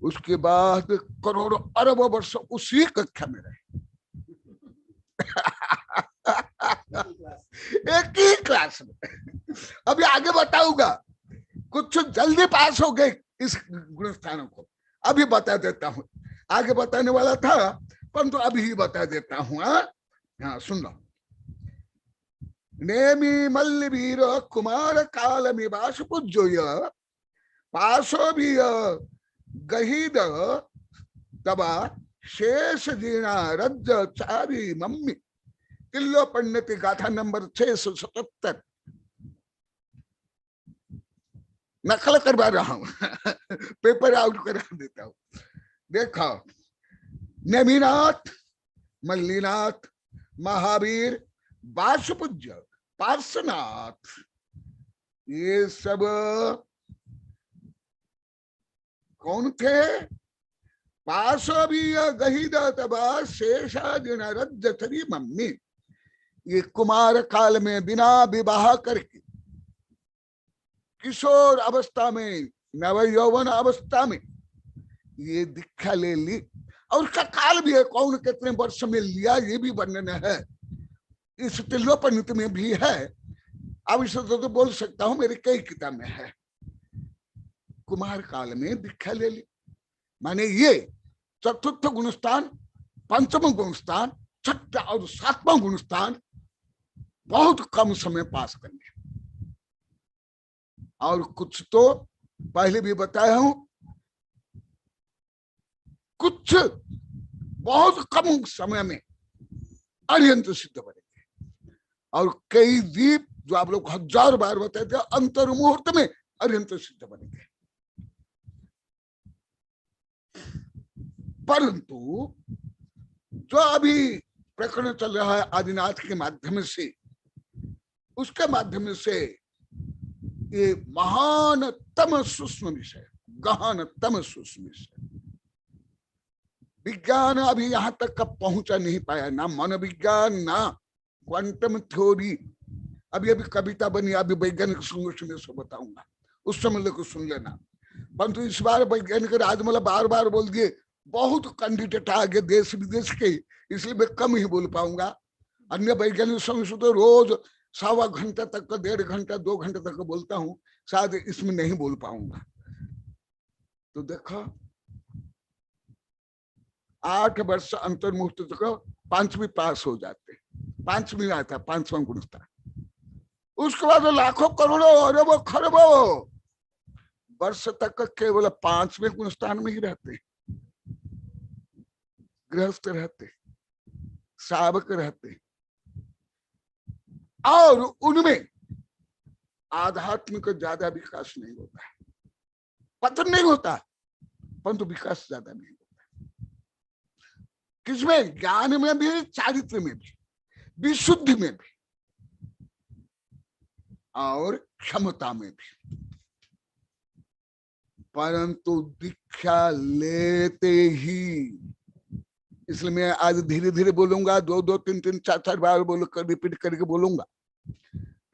उसके बाद करोड़ों अरबों वर्ष उसी कक्षा में रहे। एक ही क्लास में। अभी आगे बताऊंगा, कुछ जल्दी पास हो गए इस गुणस्थानों को, अभी बता देता हूं। आगे बताने वाला था परंतु अभी ही बता देता हूं। हाँ सुन लो। नेमी मल्ल वीर कुमार काल में बास पूज्योय पासो भी गहीद तबा शेष जीना रज चारी मम्मी। किल्लो पंडित गाथा नंबर 677। नकल करवा रहा हूं पेपर आउट करा देता हूं। देखो, नेमिनाथ, मल्लीनाथ, महावीर, बासुपूज्य, पार्श्वनाथ, ये सब कौन थे? पासो भी गहीदा तबा शेषा दिन रज्जतरी मम्मी। ये कुमार काल में बिना विवाह करके किशोर अवस्था में, नव यौवन अवस्था में ये दीक्षा ले ली। और उसका काल भी है, कौन कितने वर्ष में लिया ये भी वर्णन है, इस तिलोपनित में भी है। अब इसे तो बोल सकता हूं, मेरी कई किताब में है। कुमार काल में दीक्षा ले ली, माने ये चतुर्थ गुणस्थान, पंचम गुणस्थान, छठा और 7वां गुणस्थान बहुत कम समय पास करने। और कुछ तो पहले भी बताया हूं, कुछ बहुत कम समय में अरिहंत सिद्ध बनेंगे। और कई द्वीप जो आप लोग 1000 बार बताए थे, अंतर मुहूर्त में अरिहंत सिद्ध बनेंगे। परंतु जो अभी प्रकरण चल रहा है आदिनाथ के माध्यम से, उसके माध्यम से ये महानतम सूक्ष्म विषय, गहनतम सूक्ष्म विषय, विज्ञान अभी यहां तक का पहुंचा नहीं पाया, ना मन विज्ञान ना क्वांटम थ्योरी। अभी अभी कविता बनी, अभी वैज्ञानिक संगोष्ठी में सब बताऊंगा, उस समय लोग सुन लेना। परंतु इस बार वैज्ञानिक राजमला बार बार बोल दिए, बहुत कैंडिडेट आगे देश विदेश के, इसलिए मैं कम ही बोल पाऊंगा। अन्य वैज्ञानिक संगोष्ठी तो रोज 1.25 घंटा तक, 1.5 घंटा 2 घंटे तक बोलता हूँ, शायद इसमें नहीं बोल पाऊंगा। तो देखो, 8 वर्ष अंतर मुहूर्त तक 5वीं पास हो जाते, 5वीं आता 5वां गुणस्थान। उसके बाद लाखों करोड़ों अरबों खरबों वर्ष तक केवल 5वें गुणस्थान में ही रहते, गृहस्थ रहते, सावक रहते, और उनमें आध्यात्मिक ज्यादा विकास नहीं होता है, पतन नहीं होता, परंतु विकास ज्यादा नहीं होता। किसमें? ज्ञान में भी, चारित्र में भी, विशुद्धि में भी और क्षमता में भी। परंतु दीक्षा लेते ही, इसलिए मैं आज धीरे धीरे बोलूंगा, 2-2, 3-3, 4-4 बार बोलकर रिपीट करके बोलूंगा,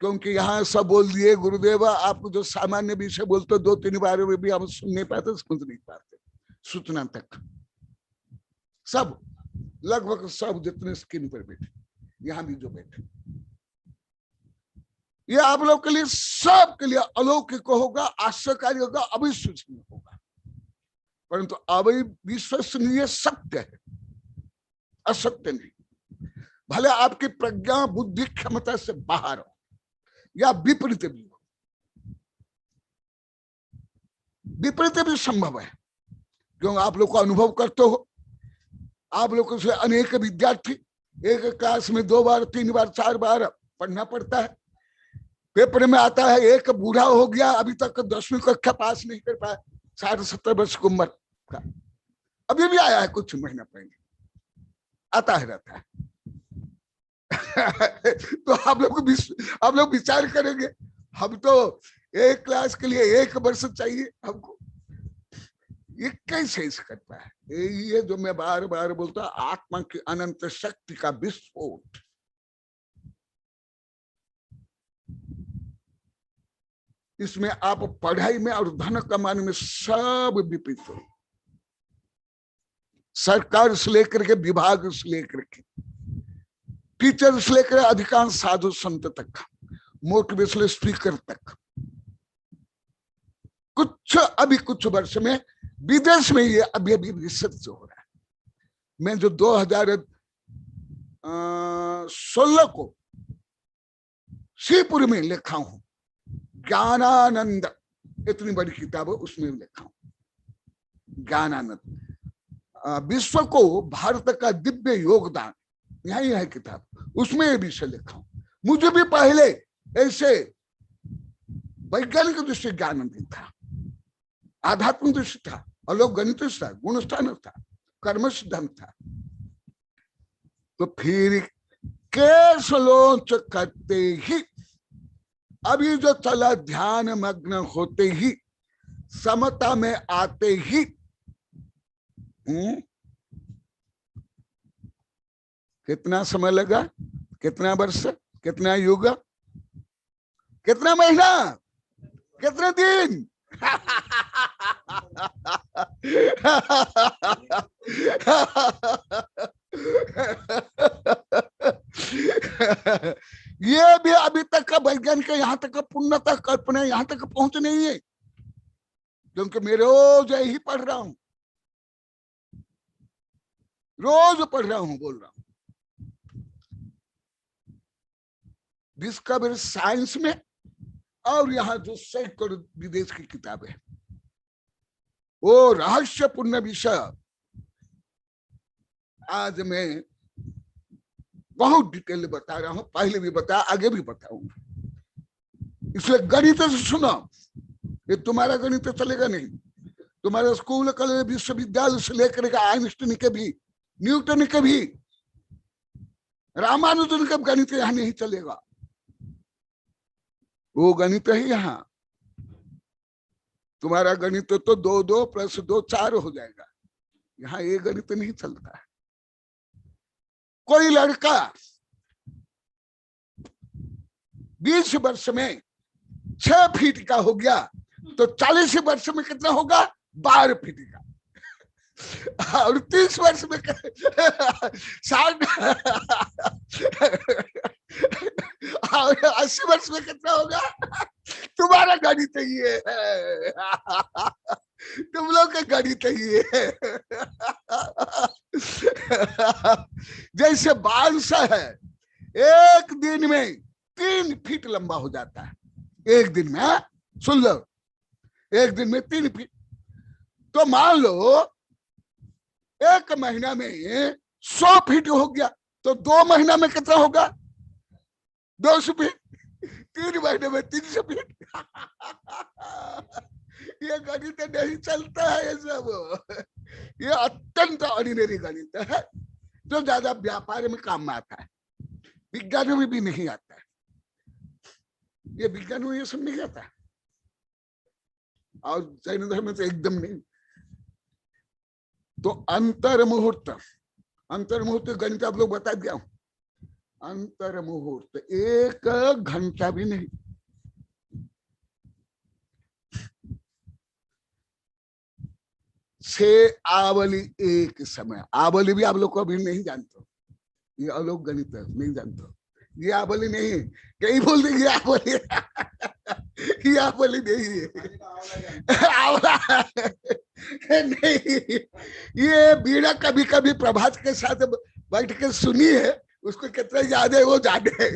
क्योंकि यहाँ सब बोल दिए गुरुदेव। आप जो सामान्य विषय बोलते 2-3 बार में भी हम सुन नहीं पाते, समझ नहीं पाते। सूचना तक सब, लगभग सब जितने स्क्रीन पर बैठे, यहाँ भी जो बैठे, ये आप लोग के लिए, सब के लिए अलौकिक होगा, आश्चर्यकारी होगा, अविश्वसनीय होगा। परंतु अविश्वसनीय सत्य है, असत्य नहीं। भले आपकी प्रज्ञा बुद्धि क्षमता से बाहर हो या विपरीत भी हो, विपरीत भी संभव है, क्योंकि आप लोग को अनुभव करते हो। आप लोगों से अनेक विद्यार्थी एक क्लास में 2 बार 3 बार 4 बार पढ़ना पड़ता है, पेपर में आता है। एक बूढ़ा हो गया, अभी तक 10वीं कक्षा पास नहीं कर पाया, 60-70 वर्ष की उम्र का, अभी भी आया है कुछ महीना पहले, आता है रहता है। तो आप लोग विचार करेंगे, हम तो एक क्लास के लिए 1 वर्ष चाहिए हमको, ये कैसे इस कर पाया? ये जो मैं बार बार बोलता, आत्मा की अनंत शक्ति का विस्फोट। इसमें आप पढ़ाई में और धन कमाने में सब विपरीत हो, सरकार से लेकर के, विभाग से लेकर के, टीचर से लेकर अधिकांश साधु संत तक, मोटिवेशनल स्पीकर तक। कुछ वर्ष में विदेश में ये अभी रिसर्च हो रहा है। मैं जो 2016 को श्रीपुर में लिखा हूं, ज्ञानानंद, इतनी बड़ी किताब है, उसमें लिखा हूं ज्ञानानंद, विश्व को भारत का दिव्य योगदान, यही है किताब, उसमें ये विषय लिखा हूं। मुझे भी पहले ऐसे वैज्ञानिक दृष्टि ज्ञान नहीं था, आध्यात्मिक दृष्टि था, अलौक गणित था, गुणस्थान था, कर्म सिद्धांत था। तो फिर केस लोच करते ही, अभी जो चला ध्यान मग्न होते ही, समता में आते ही, कितना समय लगा, कितना वर्ष, कितना युग, कितना महीना, कितने दिन? ये भी अभी तक का वैज्ञानिक यहाँ तक का पूर्णतः कल्पना यहाँ तक पहुंच नहीं है, क्योंकि मैं रोज यही पढ़ रहा हूं, रोज पढ़ रहा हूं, बोल रहा हूं। डिस्कवरी साइंस में और यहाँ जो सैकड़ों विदेश की किताबें है, वो रहस्यपूर्ण विषय आज मैं बहुत डिटेल बता रहा हूं, पहले भी बताया, आगे भी बताऊंगा। इसलिए गणित से सुनो, ये तुम्हारा गणित चलेगा नहीं। तुम्हारे स्कूल कॉलेज विश्वविद्यालय से लेकर के आइंस्टीन के भी, न्यूटन के भी, रामानुजन का गणित यहाँ नहीं चलेगा। वो गणित है यहाँ, तुम्हारा गणित तो 2-2 + 2 4 हो जाएगा, यहाँ ये गणित नहीं चलता है। कोई लड़का 20 वर्ष में 6 फीट का हो गया, तो 40 वर्ष में कितना होगा? 12 फीट का। और 30 वर्ष में 60 और 80 वर्ष में कितना होगा? तुम्हारा गणित ये है, तुम लोग का गणित ये है। जैसे बालसा है, एक दिन में 3 फीट लंबा हो जाता है, एक दिन में, सुन लो, एक दिन में 3 फीट। तो मान लो 1 महीना में 100 फीट हो गया, तो 2 महीना में कितना होगा? 200 फीट। 3 महीने में 300 फीट। ये गणित गणित नहीं चलता है ये सब। ये अत्यंत ऑर्डिनरी गणित है जो ज्यादा व्यापार में काम में आता है, विज्ञान में भी नहीं आता है। ये विज्ञान में ये सब नहीं आता, और जैन धर्म में तो एकदम नहीं। तो अंतर मुहूर्त गणित आप लोग बता दिया। अंतर मुहूर्त 1 घंटा भी नहीं। से आवली एक समय, आवली भी आप लोग को अभी नहीं जानते, ये अलग गणित है, नहीं जानते। ये आवली नहीं है, कहीं बोल देंगे आवली ये आवली नहीं है आवला नहीं। ये बीड़ा कभी कभी प्रभात के साथ बैठ के सुनी है, उसको कितना याद है वो जाने,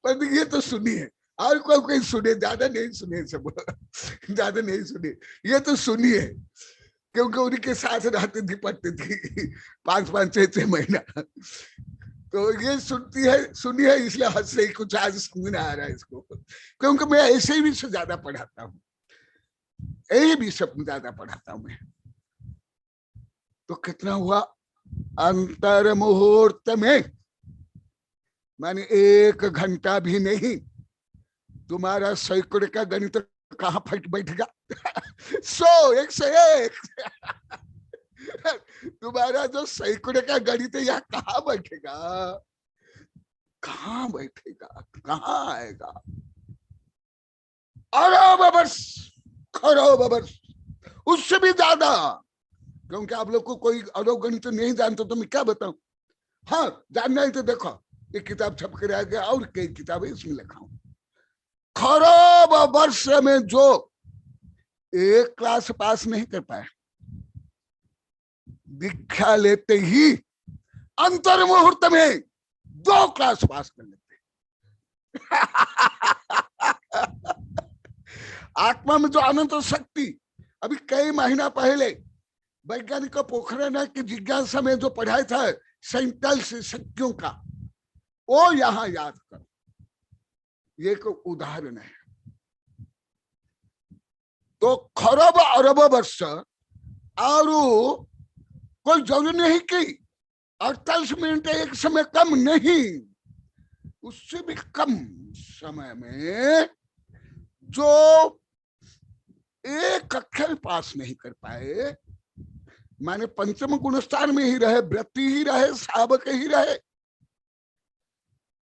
पर ये तो सुनी है। और कोई सुने, ज्यादा नहीं सुने, सब ज्यादा नहीं सुने, ये तो सुनी है क्योंकि उनके साथ रहती थी, पढ़ती थी 5-5, 6-6 महीना। तो ये सुनी है इसलिए हद से ही कुछ आज समझ में आ रहा है इसको, क्योंकि मैं ऐसे ही विषय ज्यादा पढ़ाता हूँ, यही विषय ज्यादा पढ़ाता हूँ मैं। तो कितना हुआ अंतर मुहूर्त में, माने 1 घंटा भी नहीं। तुम्हारा सैकड़े का गणित कहाँ फट बैठेगा 101 तुम्हारा जो सैकड़े का गणित यहाँ कहाँ बैठेगा, कहाँ बैठेगा, कहाँ आएगा। अरब वर्ष, खरब वर्ष, उससे भी ज्यादा। क्योंकि आप लोग को कोई अरब गणित नहीं जानते तो मैं क्या बताऊं। हाँ जानना है तो देखो, एक किताब छप कर आ गया और कई किताबें इसमें लिखा हूं। खरब वर्ष में जो 1 क्लास पास नहीं कर पाए, दीक्षा लेते ही अंतर मुहूर्त में 2 क्लास पास कर लेते। आत्मा में जो अनंत शक्ति, अभी कई महीना पहले वैज्ञानिक पोखरण की जिज्ञासा में जो पढ़ाया था 47 शक्तियों का, वो यहां याद करो। ये एक उदाहरण है। तो खरब अरब वर्ष, और कोई जरूरी नहीं कि 48 मिनट एक समय, कम नहीं, उससे भी कम समय में जो 1 कक्षा में पास नहीं कर पाए, माने पंचम गुणस्थान में ही रहे, व्रति ही रहे, सावक ही रहे,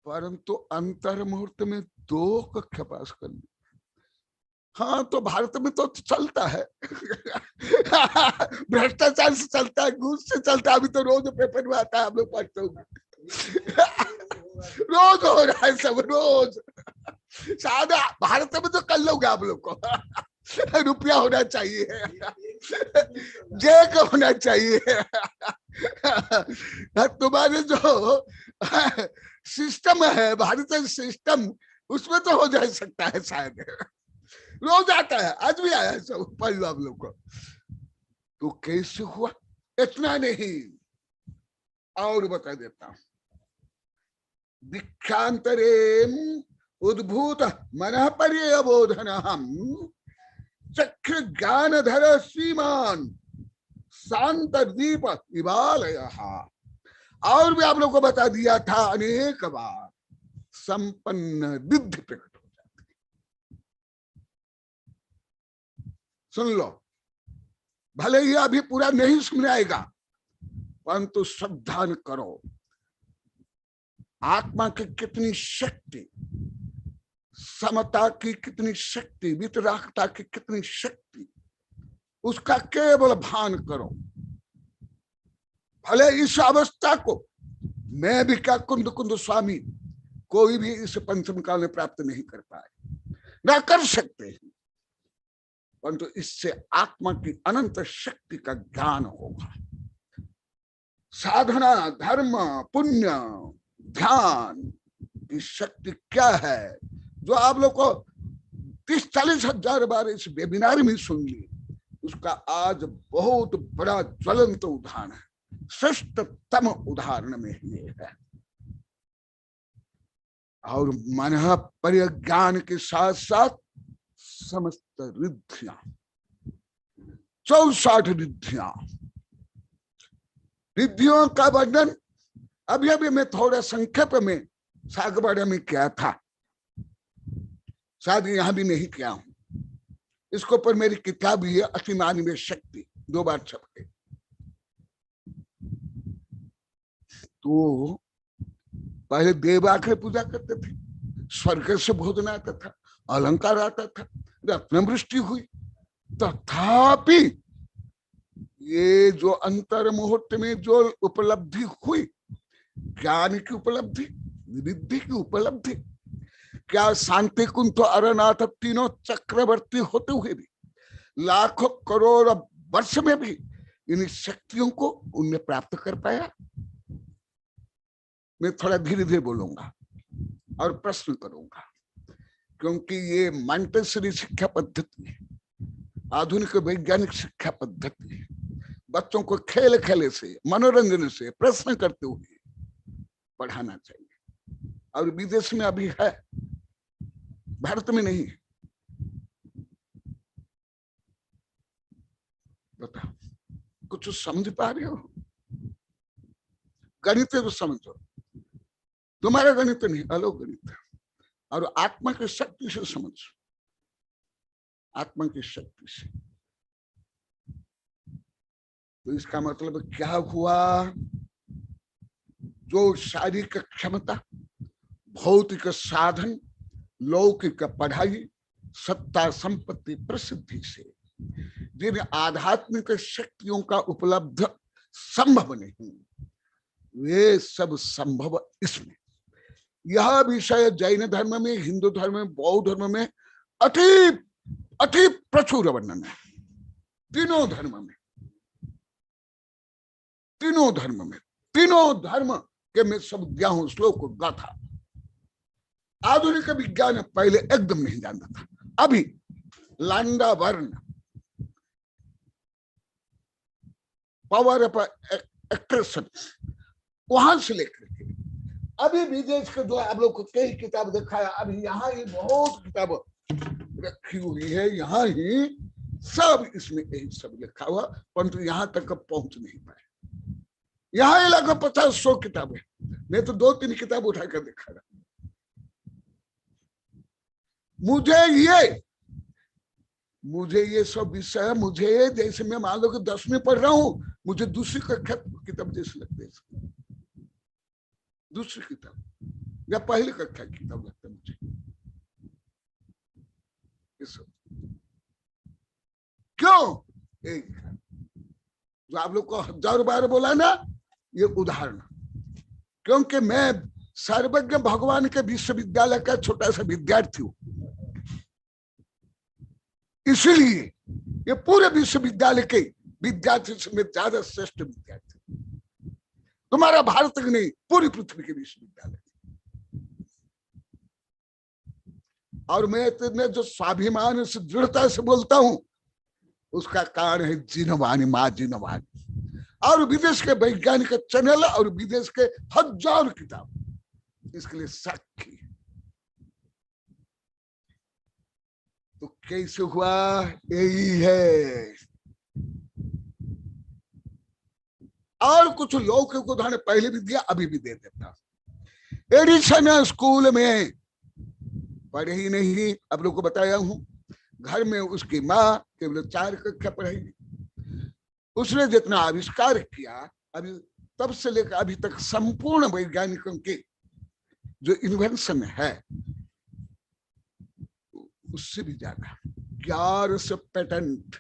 परंतु अंतर मुहूर्त में 2 कक्षा पास कर ली। हाँ तो भारत में तो चलता है भ्रष्टाचार से चलता है, घूस से चलता है। अभी तो रोज पेपर में आता है, हम लोग पढ़ते होंगे रोज हो रहा है सब, रोज। सादा भारत में तो कर लोगे आप लोग को रुपया होना चाहिए, जेक होना चाहिए तुम्हारे जो सिस्टम है, भारतीय सिस्टम, उसमें तो हो जा सकता है शायद। रोज आता है, आज भी आया सब, पढ़ लो आप लोग को। तो कैसे हुआ, इतना नहीं और बता देता हूं। दीक्षांतरे उद्भूत मन पर्यबोधन हम चक्र ज्ञानधर श्रीमान शांत दीप इवालय। और भी आप लोग को बता दिया था अनेक बार, संपन्न रिद्धि प्रकट हो जाती है। सुन लो, भले ही अभी पूरा नहीं सुन आएगा, परंतु सावधान करो। आत्मा की कितनी शक्ति, समता की कितनी शक्ति, वितरागता की कितनी शक्ति, उसका केवल भान करो। भले इस अवस्था को मैं भी क्या, कुंद स्वामी, कोई भी इस पंचम काल में प्राप्त नहीं कर पाए, ना कर सकते हैं, परंतु इससे आत्मा की अनंत शक्ति का ज्ञान होगा। साधना, धर्म, पुण्य, ध्यान की शक्ति क्या है, जो आप लोग को 30-40 हजार बार इस वेबिनार में सुन ली, उसका आज बहुत बड़ा ज्वलंत उदाहरण है, श्रेष्ठतम उदाहरण में ये है। और मन परिज्ञान के साथ साथ समस्त रिद्धियां, 64 रिद्धियां। रिद्धियों का वर्णन अभी अभी मैं थोड़ा संक्षेप में सागवाड़ा में किया था, शायद यहां भी नहीं किया हूं। इसके ऊपर मेरी किताब भी है, अति मानवीय शक्ति, 2 बार छप गई। तो पहले देव आकर पूजा करते थे, स्वर्ग से भोजन आता था, अलंकार आता था, रत्न वृष्टि हुई। तथापि ये जो अंतर मुहूर्त में जो उपलब्धि हुई, ज्ञान की उपलब्धि, विद्धि की उपलब्धि, क्या शांति कुंठ अरनाथ तीनों चक्रवर्ती होते हुए भी, लाखों करोड़ वर्ष में भी इन शक्तियों को उनने प्राप्त कर पाया? मैं थोड़ा धीरे धीरे बोलूंगा और प्रश्न करूंगा, क्योंकि ये मॉन्टेसरी शिक्षा पद्धति है, आधुनिक वैज्ञानिक शिक्षा पद्धति है। बच्चों को खेल खेले से, मनोरंजन से, प्रश्न करते हुए पढ़ाना चाहिए। और विदेश में अभी है, भारत में नहीं है। बताओ, कुछ समझ पा रहे हो? गणित तो समझो, तुम्हारा गणित नहीं, अलग गणित है। और आत्मा की शक्ति से समझो, आत्मा की शक्ति से। तो इसका मतलब क्या हुआ? जो शारीरिक क्षमता, भौतिक साधन, लौकिक पढ़ाई, सत्ता, संपत्ति, प्रसिद्धि से जिन आध्यात्मिक शक्तियों का उपलब्ध संभव नहीं, वे सब संभव इसमें। यह विषय जैन धर्म में, हिंदू धर्म में, बौद्ध धर्म में अति प्रचुर वर्णन है। तीनों धर्म में, तीनों धर्म के मैं सब दिया हूं, श्लोक गाथा। आधुनिक विज्ञान पहले एकदम नहीं जानता था। अभी लांडा वर्ण, पावर ऑफ एक्ट्रेशन, वहां से लेकर के अभी विदेश के जो आप लोग को कई किताब दिखाया, अभी यहाँ ही बहुत किताब रखी हुई है, यहाँ ही सब इसमें यही सब लिखा हुआ, परंतु यहाँ तक पहुंच नहीं पाए। यहाँ लगभग 50-100 किताबें, मैं तो 2-3 किताब उठाकर दिखा रहा। मुझे ये सब विषय, मुझे जैसे मैं मान लो कि 10वीं पढ़ रहा हूं, मुझे दूसरी कक्षा किताब जैसे लगते है, दूसरी किताब या पहली कक्षा की किताब लगता है मुझे। क्यों? एक जो आप लोग को 1000 बार बोला ना, ये उदाहरण, क्योंकि मैं सर्वज्ञ भगवान के विश्वविद्यालय का छोटा सा विद्यार्थी हूं, इसलिए ये पूरे विश्वविद्यालय के विद्यार्थी से मैं ज्यादा श्रेष्ठ विद्यार्थी, तुम्हारा भारत के नहीं, पूरी पृथ्वी के विश्वविद्यालय। और मैं तुम्हें जो स्वाभिमान से, दृढ़ता से बोलता हूं, उसका कारण है जिनवानी, मां जिनवानी, और विदेश के वैज्ञानिक चैनल और विदेश के 1000 किताब इसके लिए साक्षी। तो कैसे हुआ? यही है। और कुछ लौकिक उदाहरण पहले भी दिया, अभी भी दे देता। एडिसन स्कूल में पढ़े ही नहीं, अब लोग को बताया हूं। घर में उसकी माँ केवल 4 कक्षा पढ़ाई। उसने जितना आविष्कार किया, अभी तब से लेकर अभी तक संपूर्ण वैज्ञानिकों के जो इन्वेंशन है, उससे भी ज्यादा 1100 पेटेंट,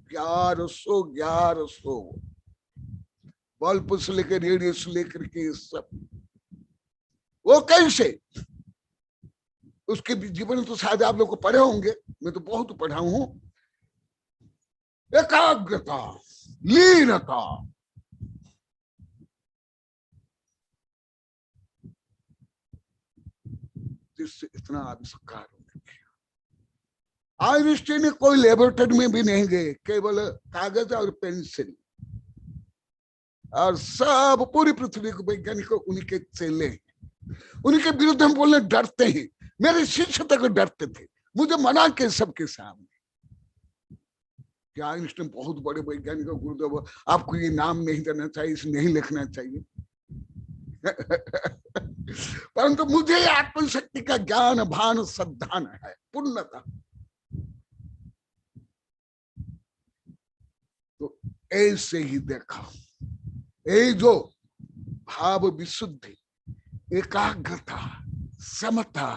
1100 बल्ब से लेकर रेडियो से लेकर के सब। वो कैसे? उसके जीवन तो शायद आप लोग को पढ़े होंगे, मैं तो बहुत पढ़ा हूं। एकाग्रता, लीनता, जिससे इतना आविष्कार हो गया। आइंस्टीन ने कोई लेबोरेटरी में भी नहीं गए, केवल कागज और पेंसिल, और सब पूरी पृथ्वी के वैज्ञानिक उन्हीं के चेले हैं। उन्हीं के विरुद्ध हम बोलने डरते हैं। मेरे शिष्य तक डरते थे, मुझे मना के सबके सामने। कि आइंस्टाइन बहुत बड़े वैज्ञानिक गुरुदेव, आपको ये नाम नहीं देना चाहिए, इसे नहीं लिखना चाहिए। परंतु मुझे आत्मशक्ति का ज्ञान भान सद्धान है पूर्णता। तो ऐसे ही देखा, ये जो भाव विशुद्धि, एकाग्रता, समता,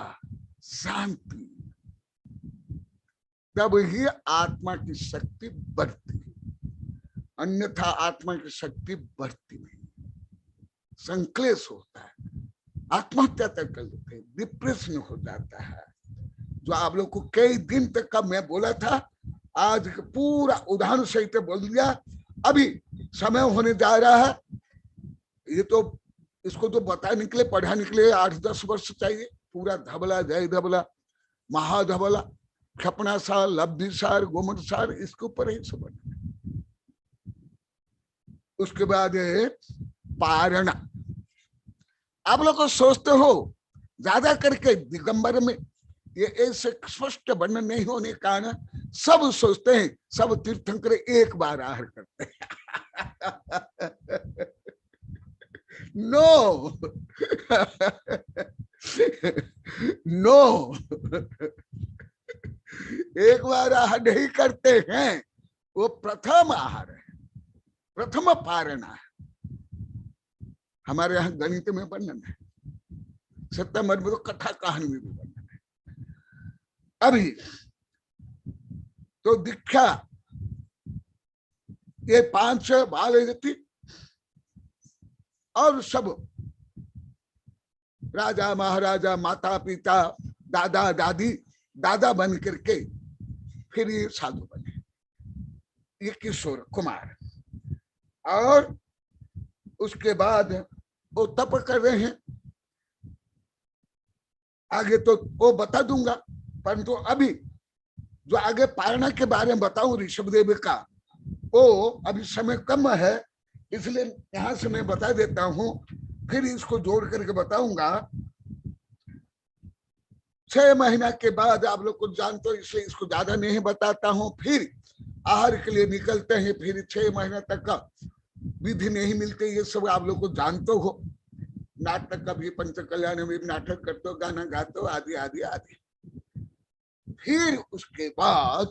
शांति, तब ही आत्मा की शक्ति बढ़ती है, अन्यथा आत्मा की शक्ति बढ़ती नहीं। संक्लेश होता है, आत्महत्या तक कर लेते हैं, डिप्रेशन हो जाता है। जो आप लोग को कई दिन तक का मैं बोला था, आज पूरा उदाहरण सहित बोल दिया। अभी समय होने जा रहा है, ये तो इसको तो बता निकले, पढ़ा निकले 8-10 वर्ष चाहिए। पूरा धबला, जय धबला, महाधबला, क्षपना सार, लब्धि सार, गोमट सार, इसके ऊपर ही सब। उसके बाद पारणा। आप लोग को सोचते हो ज्यादा करके दिगंबर में ये ऐसे स्पष्ट वर्णन नहीं होने के कारण सब सोचते हैं सब तीर्थंकर एक बार आहार करते हैं। नो नो, एक बार आहार नहीं करते हैं, वो प्रथम आहार है, प्रथम पारणा है। हमारे यहाँ गणित में वर्णन है, सत्यमर में तो कथा कहानी में भी वर्णन है। अभी तो दीक्षा ये 5 बाल थी और सब राजा महाराजा, माता पिता, दादा दादी, दादा बन करके फिर ये साधु बने, ये किशोर कुमार। और उसके बाद वो तप कर रहे हैं, आगे तो वो बता दूंगा, परंतु अभी जो आगे पारणा के बारे में बताऊं ऋषभदेव का, वो अभी समय कम है, इसलिए यहां से मैं बता देता हूं, फिर इसको जोड़ करके बताऊंगा। 6 महीना के बाद आप लोग कुछ जानते हो, इसलिए इसको ज्यादा नहीं बताता हूं। फिर आहार के लिए निकलते हैं, फिर 6 महीना तक का विधि नहीं मिलती, ये सब आप लोग को जानते हो। नाटक का भी, पंच कल्याण में भी नाटक करते हो, गाना गाते हो, आदि आदि आदि। फिर उसके बाद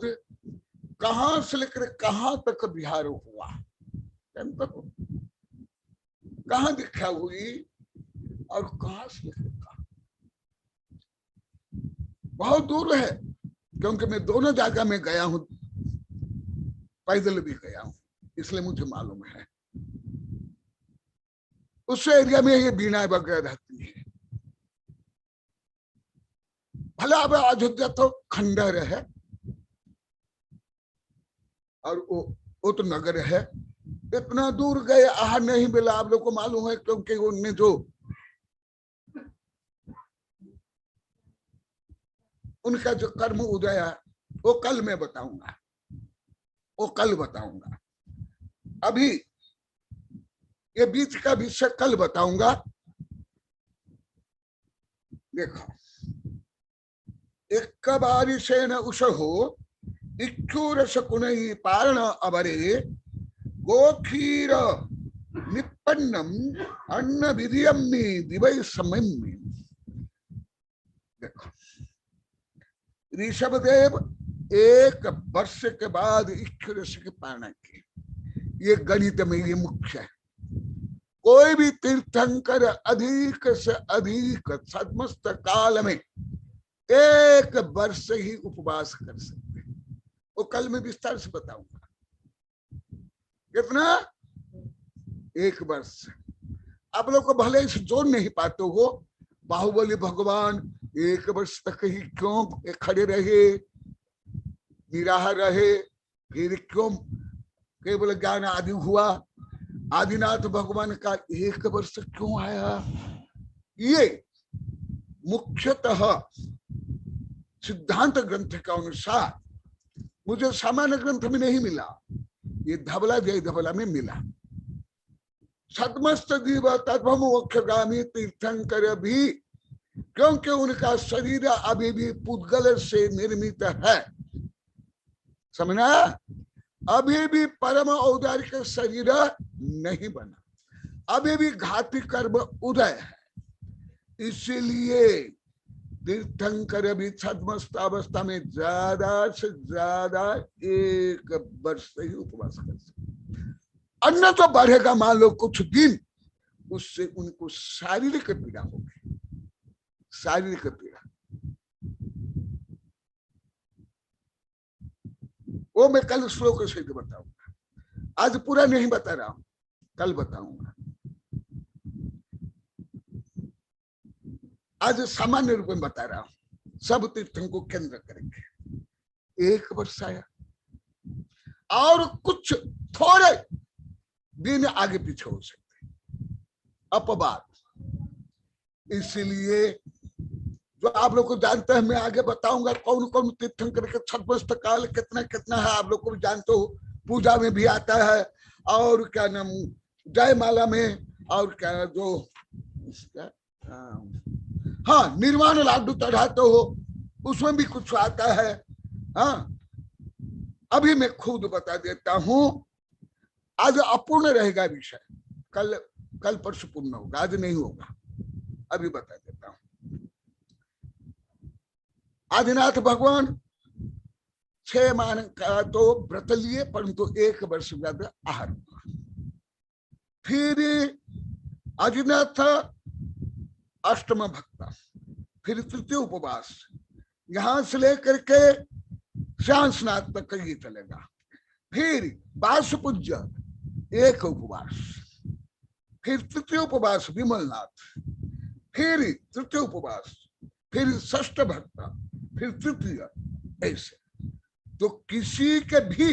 कहां से लेकर कहां तक बिहार हुआ, कहां दीक्षा हुई और कहां से लेकर कहां, बहुत दूर है, क्योंकि मैं दोनों जगह में गया हूं, पैदल भी गया हूं, इसलिए मुझे मालूम है। उस एरिया में ये बीना वगैरह रहती है। भला अब अयोध्या तो खंडहर है और वो तो नगर है, इतना दूर गए, आहार नहीं मिला, आप लोग को मालूम है, क्योंकि उनने जो उनका जो कर्म उदय है वो कल मैं बताऊंगा, वो कल बताऊंगा। अभी ये बीच का विषय कल बताऊंगा। देखो, एक बारिशेन उषहो इक्षुरस कुनई पारण अवरे गोखीर निपन्नम अन्न विधियम्मी दिवै समयम्मी। देखो, ऋषभदेव 1 वर्ष के बाद इक्षुरस के पारण की, ये गणित में ये मुख्य है। कोई भी तीर्थंकर अधिक से अधिक समस्त काल में 1 वर्ष ही उपवास कर सकते हैं, वो कल मैं विस्तार से बताऊंगा। कितना? 1 वर्ष। आप लोग को भले इसे जोड़ नहीं पाते हो, बाहुबली भगवान 1 वर्ष तक ही क्यों खड़े रहे, निराहार रहे, फिर क्यों केवल ज्ञान आदि हुआ, आदिनाथ भगवान का 1 वर्ष क्यों आया? ये मुख्यतः सिद्धांत ग्रंथ के अनुसार, मुझे सामान्य ग्रंथ में नहीं मिला, ये धबला जय धबला में मिला। सतमस्त जीव तद्भव मोक्षगामी तीर्थंकर भी, क्योंकि उनका शरीर अभी भी पुद्गल से निर्मित है, समझना? अभी भी परम औदार्य का शरीर नहीं बना, अभी भी घाती कर्म उदय है। इसीलिए तीर्थंकर भी छद्मस्त अवस्था में ज्यादा से ज्यादा 1 वर्ष ही उपवास कर सकते। अन्य तो बढ़ेगा मान लो कुछ दिन, उससे उनको शारीरिक पीड़ा होगी, शारीरिक पीड़ा। वो मैं कल श्लोक सहित बताऊंगा, आज पूरा नहीं बता रहा हूं, कल बताऊंगा। आज सामान्य रूप में बता रहा हूं, सब तीर्थों को केंद्र करेंगे। 1 वर्ष आया और कुछ थोड़े दिन आगे पीछे हो सकते अपवाद। इसलिए जो आप लोग को जानते हैं, मैं आगे बताऊंगा कौन कौन तीर्थंकर के छद्मस्त काल कितना कितना है, आप लोग को भी जानते हो। पूजा में भी आता है, और क्या नाम जयमाला में, और क्या जो हाँ निर्वाण लाडू चढ़ाते हो उसमें भी कुछ आता है। हाँ अभी मैं खुद बता देता हूं, आज अपूर्ण रहेगा विषय, कल परसों पूर्ण होगा, आज नहीं होगा, अभी बता देता हूं। आदिनाथ भगवान 6 माह का तो व्रत लिए, परंतु 1 वर्ष ज्यादा आहार हुआ। फिर आदिनाथ अष्टम भक्ता, फिर तृतीय उपवास, यहां से लेकर के श्यामनाथ तक ये चलेगा। फिर बास पूज्य 1 उपवास, फिर तृतीय उपवास विमलनाथ, फिर तृतीय उपवास, फिर षष्ठ भक्ता, फिर तृतीय, ऐसे। तो किसी के भी,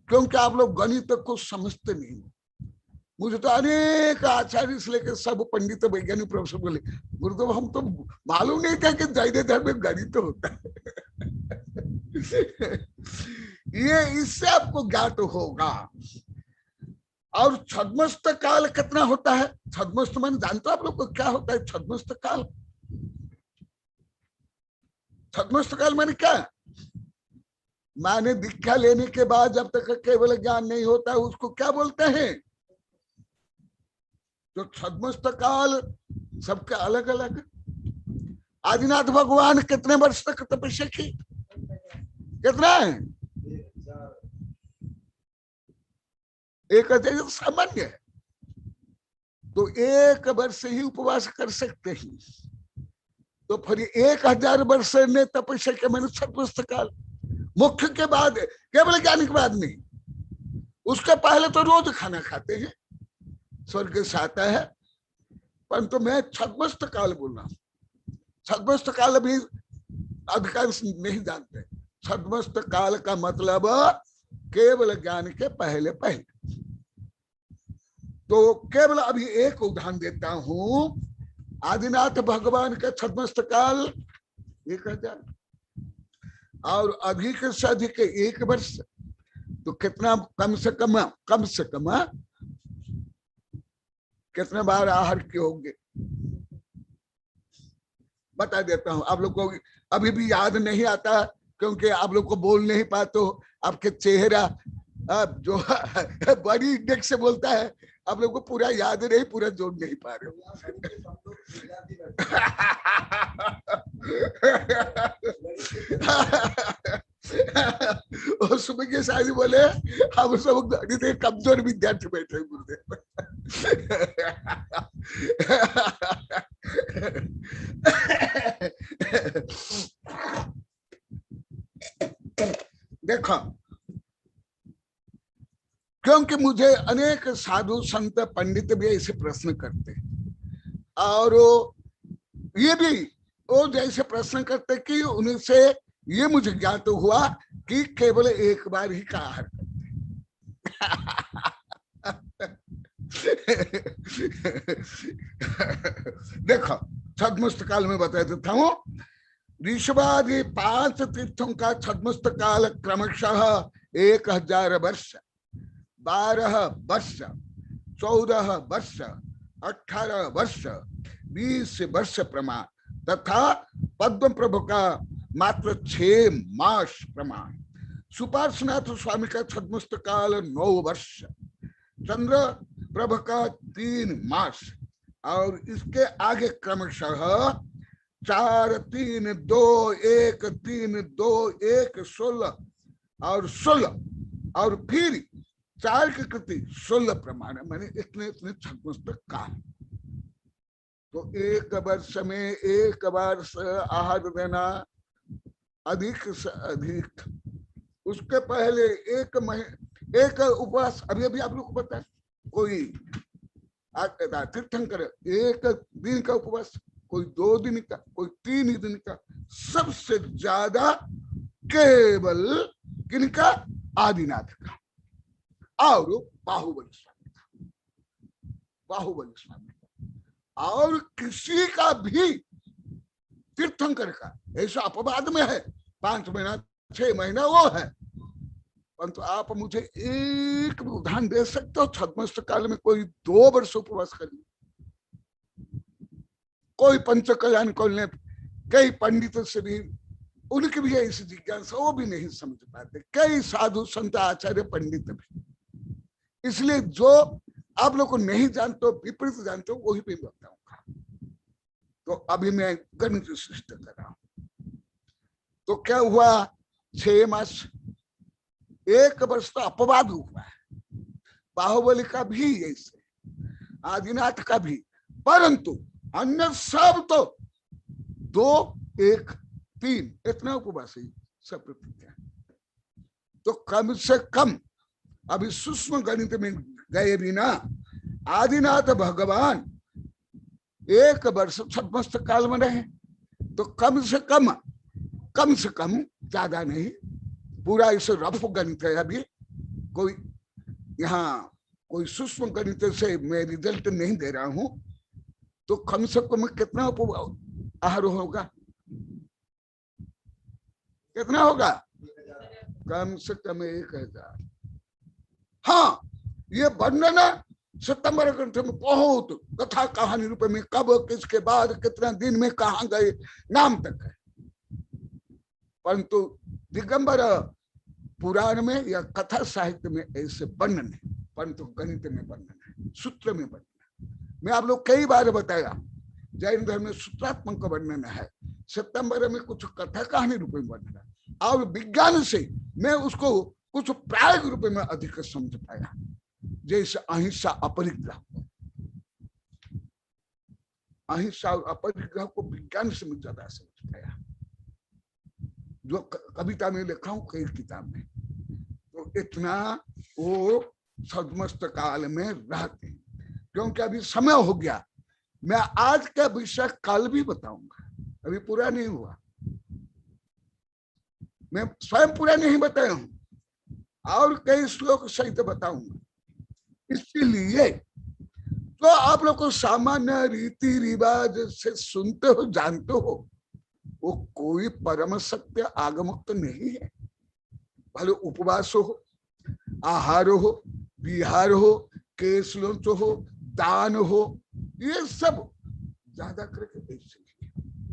क्योंकि आप लोग गणित को समझते नहीं हो, मुझे तो अनेक आचार्य से लेकर सब पंडित वैज्ञानिक प्रोफेसर बोले, गुरुदेव हम तो मालूम नहीं था कि जैन धर्म में गणित होता है। ये इससे आपको ज्ञात होगा। और छद्मस्त काल कितना होता है? छद्मस्त मान जानते हो आप लोग को क्या होता है? छद्मस्त काल, छद्मस्त काल माने क्या? माने दीक्षा लेने के बाद जब तक केवल ज्ञान नहीं होता है उसको क्या बोलते हैं? तो छद्मस्त काल सबके अलग अलग। आदिनाथ भगवान कितने वर्ष तक तपस्या की? कितना है? 1000 सामान्य है, तो 1 वर्ष ही उपवास कर सकते हैं। तो फिर 1000 वर्ष ने तपस्या के मैंने छद्मस्त काल। मुख्य के बाद, केवल ज्ञान के बाद नहीं, उसके पहले तो रोज खाना खाते हैं, स्वर्ग से आता है। परंतु मैं छद्मस्त काल बोल रहा हूं। छद्मस्त काल भी अधिकांश नहीं जानते। छद्मस्त काल का मतलब केवल ज्ञान के पहले पहले। तो केवल अभी एक उदाहरण देता हूं। आदिनाथ भगवान का छद्मस्त काल 1000 और अधिक से अधिक 1 वर्ष, तो कितना कम से कम कितने बार आहार के होंगे बता देता हूं। आप लोग को अभी भी याद नहीं आता क्योंकि आप लोग को बोल नहीं पाते हो। आपके चेहरा जो बड़ी इंडेक्स से बोलता है, आप लोग को पूरा याद नहीं, पूरा जोड़ नहीं पा रहे हो। और सुबह के शादी बोले हम सब गणित कमजोर विद्यार्थी बैठे गुरुदेव। देखो, क्योंकि मुझे अनेक साधु संत पंडित भी ऐसे प्रश्न करते हैं, और ये भी वो जैसे प्रश्न करते कि उनसे ये मुझे ज्ञात हुआ कि केवल 1 बार ही का आहार करते। देखो, छद्मस्त काल में बता देता हूं। ऋषभादि 5 तीर्थों का छद्मस्त काल क्रमशः 1000 वर्ष, 12 वर्ष, 14 वर्ष, 18 वर्ष, 20 वर्ष प्रमाण, तथा पद्म प्रभु का मात्र 6 मास प्रमाण, सुपार्श्वनाथ स्वामी का छद्मस्त काल 9 वर्ष, चंद्र प्रभ का 3 मास, और इसके आगे क्रमशः 4, 3, 2, 1, 3, 2, 1, 16 और 16, और फिर 4 की कृति 16 प्रमाण, मैंने इतने इतने छद्मस्त काल। तो 1 वर्ष में 1 वर्ष आहार देना अधिक से अधिक, उसके पहले 1 महीने 1 उपवास, अभी अभी आप लोग को पता है, कोई तीर्थंकर 1 दिन का उपवास, कोई 2 दिन का, कोई 3 दिन का, सबसे ज्यादा केवल किनका? आदिनाथ का और बाहुबली स्वामी का, बाहुबली स्वामी का। और किसी का भी तीर्थंकर का ऐसा अपवाद में है, 5 महीना 6 महीना वो है, परंतु आप मुझे एक भी उदाहरण दे सकते हो छद्मस्त काल में कोई 2 वर्ष उपवास करिए? कोई पंच कल्याण को ले, कई पंडित से भी, उनकी भी ऐसी जिज्ञासा, वो भी नहीं समझ पाते, कई साधु संत आचार्य पंडित भी। इसलिए जो आप लोग को नहीं जानते हो, विपरीत जानते हो, वही पे बताऊंगा। तो अभी मैं गणित सृष्टि कर रहा हूं। तो क्या हुआ? 6 मास, 1 वर्ष तो अपवाद हुआ है, बाहुबली का भी ऐसे, आदिनाथ का भी, परंतु अन्य सब तो 2, 1, 3 इतना उपवास ही सब प्रतिज्ञा। तो कम से कम अभी सूक्ष्म गणित में गए बिना आदिनाथ भगवान 1 वर्ष छद्मस्त काल में रहे, तो कम से कम ज्यादा नहीं, पूरा इसे रफ गणित है, अभी कोई यहाँ कोई सूक्ष्म गणित से मैं रिजल्ट नहीं दे रहा हूं, तो कम से कम कितना आहार होगा? कितना होगा? कम से कम 1000। हाँ, ये वर्णन सितंबर ग्रंथ में बहुत कथा कहानी रूप में, कब किसके बाद कितना दिन में कहा गए नाम तक है, परंतु दिगंबर पुराण में या कथा साहित्य में ऐसे वर्णन है, परंतु गणित में वर्णन है, सूत्र में वर्णन है। मैं आप लोग कई बार बताया, जैन धर्म में सूत्रात्मक वर्णन है, सितंबर में कुछ कथा कहानी रूप में वर्णन है, और विज्ञान से मैं उसको कुछ प्रायोगिक रूप में अधिक समझ पाया, जैसे अहिंसा अपरिग्रह, अहिंसा और अपरिग्रह को विज्ञान से मैं ज्यादा समझ पाया, जो कविता में लिखा हूं, कई किताब में। तो इतना वो छद्मस्त काल में रहते हैं, क्योंकि अभी समय हो गया। मैं आज का विषय कल भी बताऊंगा, अभी पूरा नहीं हुआ, मैं स्वयं पूरा नहीं बताया हूं, और कई श्लोक सहित बताऊंगा। इसलिए तो आप लोग को सामान्य रीति रिवाज से सुनते हो, जानते हो, वो कोई परम सत्य आगमुक्त नहीं है। भले उपवास हो, आहार हो, विहार हो, केशलोच हो, दान हो, ये सब ज्यादा करके ऐसे नहीं।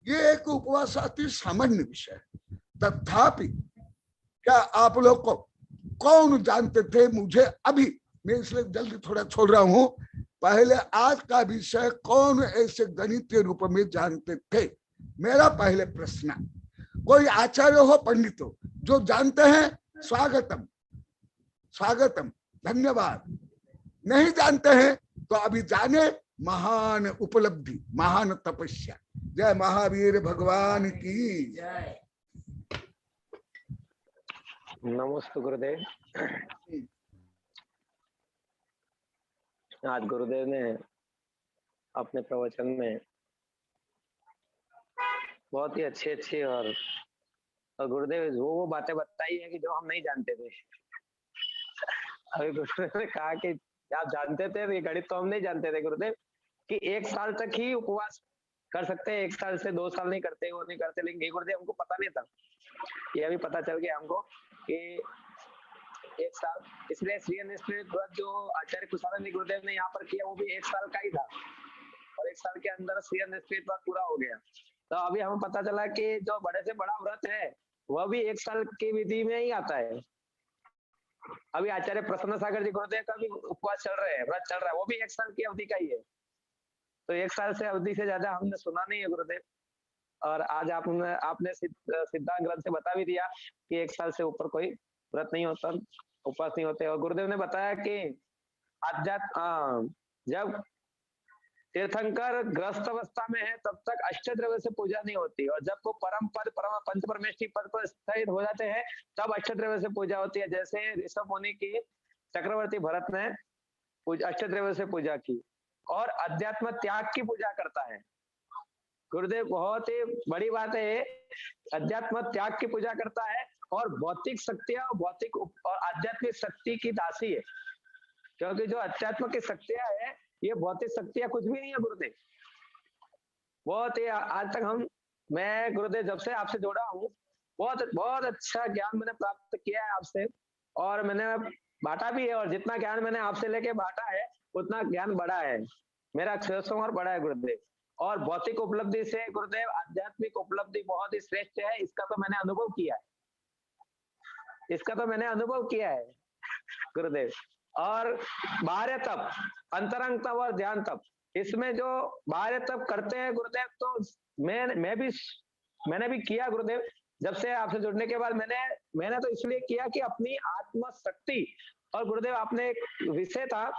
ये एक उपवास अति सामान्य विषय है, तथापि क्या आप लोग को कौन जानते थे? मुझे अभी, मैं इसलिए जल्दी थोड़ा छोड़ रहा हूं, पहले आज का विषय कौन ऐसे गणितीय रूप में जानते थे? मेरा पहले प्रश्न, कोई आचार्य हो, पंडित हो, जो जानते हैं, स्वागतम स्वागतम, धन्यवाद। नहीं जानते हैं तो अभी जाने, महान उपलब्धि, महान तपस्या। जय महावीर भगवान की जय। नमस्ते गुरुदेव। आज गुरुदेव ने अपने प्रवचन में बहुत ही अच्छी और गुरुदेव वो बातें बताई है कि जो हम नहीं जानते थे। अभी गुरुदेव ने कहा कि आप जानते थे, ये गणित तो हम नहीं जानते थे गुरुदेव, कि 1 साल तक ही उपवास कर सकते हैं, 1 साल से 2 साल नहीं करते, वो नहीं करते। लेकिन गुरुदेव हमको पता नहीं था, ये अभी पता चल गया हमको कि 1 साल, इसलिए श्री निष्ठित व्रत जो आचार्य कुशानंद गुरुदेव ने यहाँ पर किया, वो भी 1 साल का ही था, और 1 साल के अंदर श्री निष्ठित व्रत पूरा हो गया। तो अभी हमें पता चला कि जो बड़े से बड़ा व्रत है वह भी 1 साल की विधि में ही आता है। अभी आचार्य प्रसन्न सागर जी गुरुदेव का भी उपवास चल रहे हैं, व्रत चल रहा है, वो भी 1 साल की अवधि का ही है। तो 1 साल से अवधि से ज्यादा हमने सुना नहीं है गुरुदेव। और आज आपने सिद्धांत ग्रंथ से बता भी दिया कि 1 साल से ऊपर कोई व्रत नहीं होता, उपवास नहीं होते। और गुरुदेव ने बताया कि जब तीर्थंकर ग्रस्त अवस्था में है तब तक अष्टद्रव्य से पूजा नहीं होती, और जब वो परम पद पंच परमेष्ठी पद पर स्थित हो जाते हैं तब अष्टद्रव्य से पूजा होती है। जैसे ऋषभ मुनि की चक्रवर्ती भरत ने अष्टद्रव्य से पूजा की और अध्यात्म त्याग की पूजा करता है। गुरुदेव बहुत ही बड़ी बात है, अध्यात्म त्याग की पूजा करता है और भौतिक शक्तियां भौतिक और आध्यात्मिक शक्ति की दासी है। क्योंकि जो अध्यात्म की शक्तियां है ये भौतिक शक्तियां कुछ भी नहीं है गुरुदेव। बहुत ही आज तक मैं गुरुदेव जब से आपसे जुड़ा हूँ बहुत बहुत अच्छा ज्ञान मैंने प्राप्त किया है आपसे, और मैंने बांटा भी है, और जितना ज्ञान मैंने आपसे लेके बांटा है उतना ज्ञान बढ़ा है, मेरा और बढ़ा है गुरुदेव। और भौतिक उपलब्धि से गुरुदेव आध्यात्मिक उपलब्धि बहुत ही श्रेष्ठ है, इसका तो मैंने अनुभव किया है, गुरुदेव। और बाह्य तप, अंतरंग तप और ध्यान तप, इसमें जो बाह्य तप करते हैं गुरुदेव तो मैंने भी किया गुरुदेव। जब से आपसे जुड़ने के बाद मैंने तो इसलिए किया कि अपनी आत्मशक्ति, और गुरुदेव आपने एक विषय था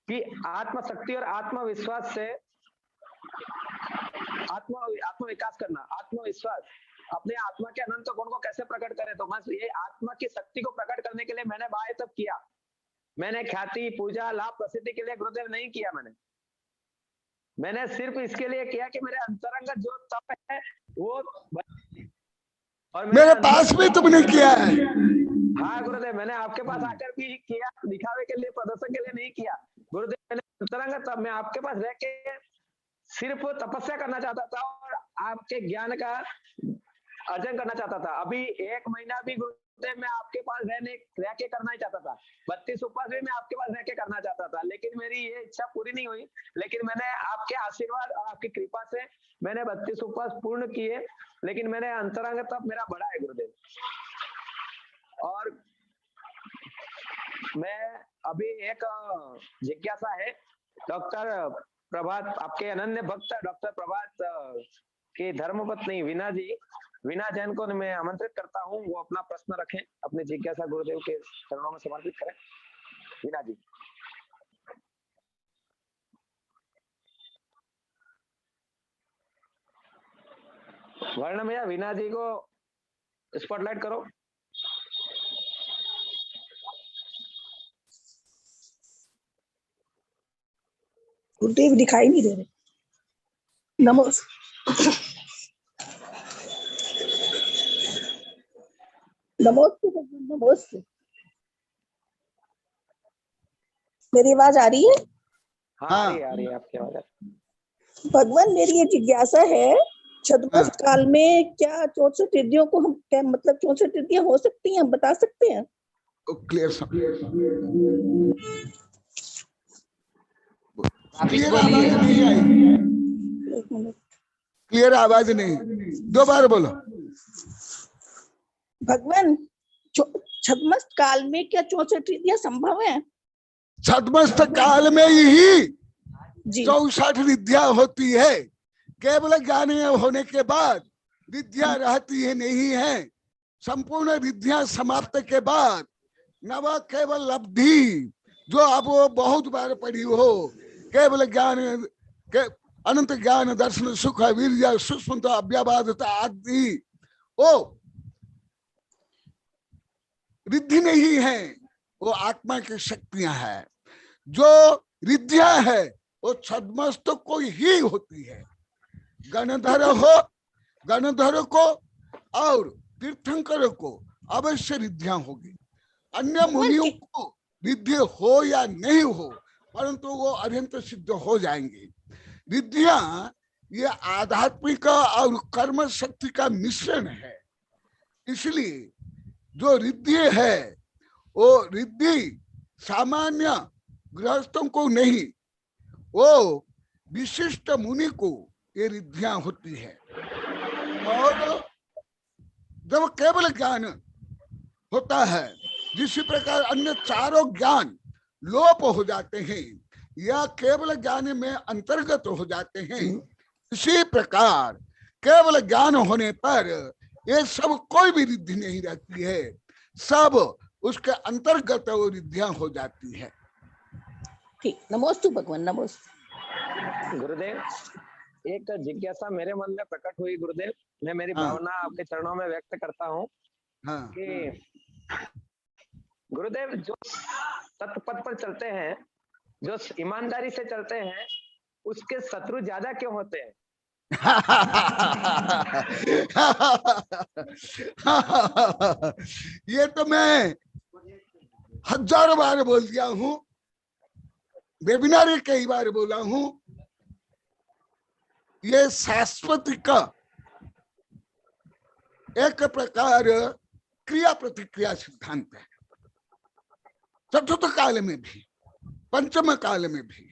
कि आत्मशक्ति और आत्मविश्वास से आत्म विकास करना, आत्मविश्वास, अपने आत्मा के अनंत गुण को कैसे प्रकट करें। तो बस ये आत्मा की शक्ति को प्रकट करने के लिए मैंने बाह्य तप किया। मैंने ख्याति पूजा लाभ प्रसिद्धि के लिए गुरुदेव नहीं किया, मैंने सिर्फ इसके लिए किया कि मेरे अंतरंग जो तप है वो, और मेरे पास भी तुमने किया है। हाँ गुरुदेव, मैंने आपके पास आकर भी किया, दिखावे के लिए प्रदर्शन के लिए नहीं किया गुरुदेव। मैंने अंतरंग तप में आपके पास रह के सिर्फ तपस्या करना चाहता था और आपके ज्ञान का अर्जन करना चाहता था। अभी 1 महीना भी गुरुदेव मैं आपके पास रह के करना ही चाहता था, 32 उपवास भी मैं आपके पास रह के करना चाहता था, लेकिन मेरी ये इच्छा पूरी नहीं हुई। लेकिन मैंने आपके आशीर्वाद और आपकी कृपा से मैंने 32 उपवास पूर्ण किए, लेकिन मैंने अंतरंग तप मेरा बढ़ा है गुरुदेव। और मैं अभी एक जिज्ञासा है, डॉक्टर प्रभात, आपके अनन्य भक्त डॉक्टर प्रभात की धर्मपत्नी वीना जैन को मैं आमंत्रित करता हूँ, वो अपना प्रश्न रखें, अपनी जिज्ञासा गुरुदेव के चरणों में समर्पित करें। वीना जी। वर्ण भैया, वीना जी को स्पॉटलाइट करो। गुरुदेव दिखाई नहीं दे रहे। नमस्ते। मेरी आवाज आ रही है? हाँ, आ रही है आपकी आवाज। भगवान, मेरी ये जिज्ञासा है, छद्मवेश काल में क्या 64 रिद्धियों को हम क्या मतलब 64 रिद्धियां हो सकती हैं, बता सकते हैं? क्लियर आवाज नहीं, दोबारा बोलो। भगवान, छद्मवेश काल में क्या 64 रिद्धियां संभव है? छद्मवेश काल में ही 64 रिद्धियां होती है। केवल ज्ञान होने के बाद रिद्धियां रहती है नहीं है। संपूर्ण रिद्धियां समाप्त के बाद नव केवल लब्धि, जो आप वो बहुत बार पढ़ी हो, केवल ज्ञान के अनंत ज्ञान दर्शन सुख वीर्य सूक्ष्म अव्यबाधता आदि, वो रिद्धि नहीं है, वो आत्मा की शक्तियां हैं। जो रिद्धियां है वो छद्मवेश को ही होती है। गणधर को और तीर्थंकर को अवश्य रिद्धियां होगी। अन्य मुनियों को रिद्धि हो या नहीं हो, परंतु वो अत्यंत सिद्ध हो जाएंगे। रिद्धियां ये आध्यात्मिक और कर्म शक्ति का मिश्रण है। इसलिए जो रिद्धि है वो रिद्धि सामान्य गृहस्थों को नहीं, वो विशिष्ट मुनि को ये रिद्धियां होती है। और जब केवल ज्ञान होता है, जिस प्रकार अन्य चारों ज्ञान लोप हो जाते हैं या केवल ज्ञान में अंतर्गत हो जाते हैं, इसी प्रकार केवल ज्ञान होने पर ये सब कोई भी रिद्धि नहीं रहती है, सब उसके अंतर्गत वो रिद्धियां हो जाती है। ठीक, नमोस्तु भगवान, नमोस्तु। गुरुदेव, एक जिज्ञासा मेरे मन में प्रकट हुई गुरुदेव, मैं मेरी हाँ। भावना आपके चरणों में व्यक्त करता हूँ हाँ, कि गुरुदेव, जो सतपथ पर चलते हैं, जो ईमानदारी से चलते हैं, उसके शत्रु ज्यादा क्यों होते हैं? ये तो मैं हजारों बार बोल दिया हूं, वेबिनार में कई बार बोला हूं, ये शाश्वत का एक प्रकार क्रिया प्रतिक्रिया सिद्धांत है, चतुर्थ काल में भी पंचम काल में भी।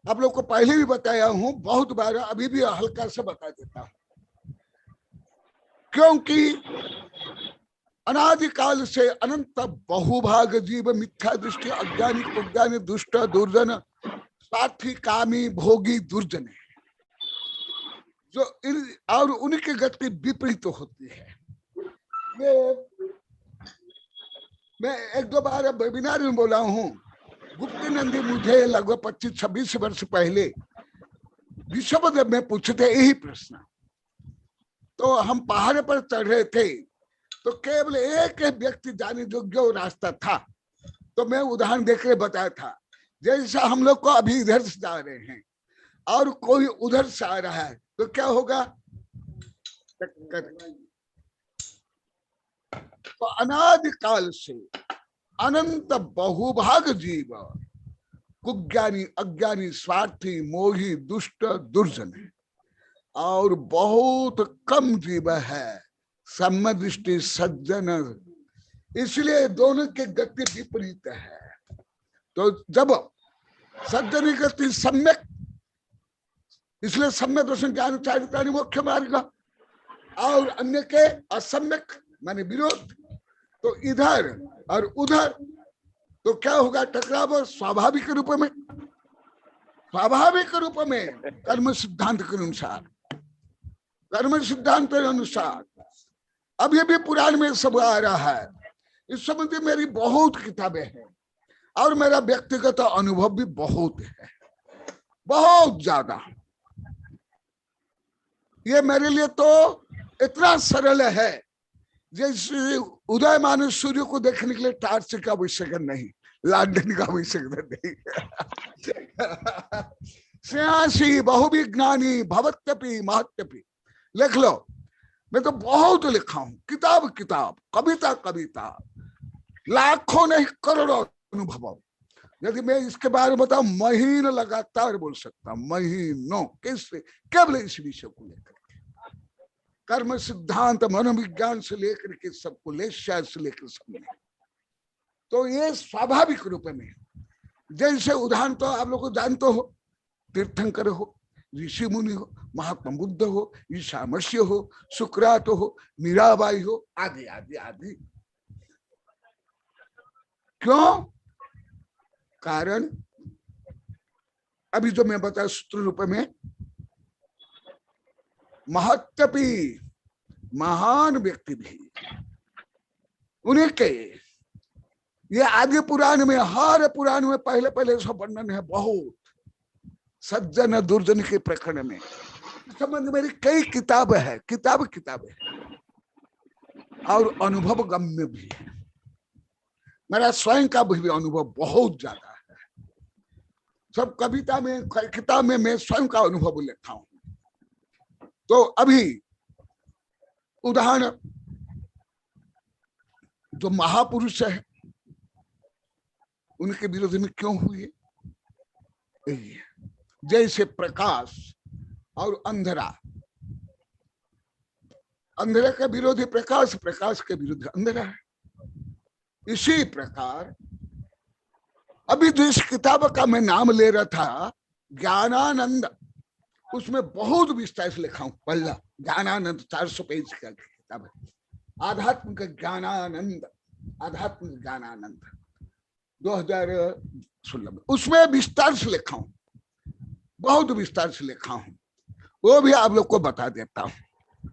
आप लोग को पहले भी बताया हूं, बहुत बार, अभी भी हल्का से बता देता हूं, क्योंकि अनादिकाल से अनंत बहुभाग जीव मिथ्या दृष्टि अज्ञानी कुज्ञानी दुष्ट दुर्जन स्वार्थी कामी भोगी दुर्जन है, जो और उनकी गति विपरीत होती है। मैं एक दो बार वेबिनार में बोला हूं, गुप्त नंदी मुझे लगभग 25-26 वर्ष पहले विश्वदेव में पूछे थे यही प्रश्न। तो हम पहाड़ पर चढ़ रहे थे, तो केवल एक व्यक्ति जाने योग्य रास्ता था, तो मैं उदाहरण देकर बताया था, जैसा हम लोग को अभी इधर से जा रहे हैं और कोई उधर से आ रहा है तो क्या होगा? तो अनादिकाल से अनंत बहुभाग जीव कुज्ञानी अज्ञानी स्वार्थी मोही दुष्ट दुर्जन है, और बहुत कम जीव है सम्यदृष्टि सज्जन, इसलिए दोनों के गति विपरीत है। तो जब सज्जन गति सम्यक, इसलिए सम्यक दर्शन ज्ञान चारिता मोक्ष मार्ग, और अन्य के असम्यक माने विरोध, तो इधर और उधर तो क्या होगा? टकराव स्वाभाविक रूप में, स्वाभाविक रूप में कर्म सिद्धांत के अनुसार, कर्म सिद्धांत के अनुसार। अभी भी पुराण में सब आ रहा है, इस संबंधी मेरी बहुत किताबें हैं और मेरा व्यक्तिगत अनुभव भी बहुत है, बहुत ज्यादा। ये मेरे लिए तो इतना सरल है जैसे उदयमान सूर्य को देखने के लिए टार्च का आवश्यकता नहीं, लालटेन का आवश्यकता नहीं। श्रेयांसी बहुविज्ञानी भवत्यपि महत्यपि, लिख लो। मैं तो बहुत लिखा हूं, किताब किताब, कविता कविता, लाखों नहीं करोड़ों अनुभव। यदि मैं इसके बारे में बताऊं, महीन लगातार बोल सकता, महीनों। कैसे? केवल इस विषय को लेकर, कर्म सिद्धांत मनोविज्ञान से लेकर के सबको लेकर से लेकर सब। तो ये स्वाभाविक रूप में, जैसे उदाहरण तो आप लोग को जानते हो, तीर्थंकर हो, ऋषि मुनि हो, महात्मा बुद्ध हो, ईशामर्ष्य हो, सुकरात हो, मीराबाई हो, आदि आदि आदि। क्यों? कारण अभी जो मैं बताया सूत्र रूप में, महत्यपि महान व्यक्ति भी, उन्हें के ये आदि पुराण में, हर पुराण में पहले पहले सब वर्णन है बहुत, सज्जन दुर्जन के प्रकरण में। इस संबंध मेरी कई किताब है, किताब है, और अनुभव गम्य भी है। मेरा स्वयं का भी अनुभव बहुत ज्यादा है। सब कविता में, किताब में मैं स्वयं का अनुभव लिखा हूं। तो अभी उदाहरण, जो महापुरुष है उनके विरोध में क्यों हुए? जैसे प्रकाश और अंधेरा, अंधेरे का विरोधी प्रकाश, प्रकाश के विरुद्ध अंधेरा है। इसी प्रकार अभी जो इस किताब का मैं नाम ले रहा था, ज्ञानानंद उसमें बहुत विस्तार से लिखा हूं। पहला ज्ञानानंद 400 पेज का किताब है, आध्यात्मिक ज्ञानानंद, आध्यात्मिक ज्ञानानंद 2016 में, उसमें विस्तार से लिखा हूं, बहुत विस्तार से लिखा हूं, वो भी आप लोग को बता देता हूं।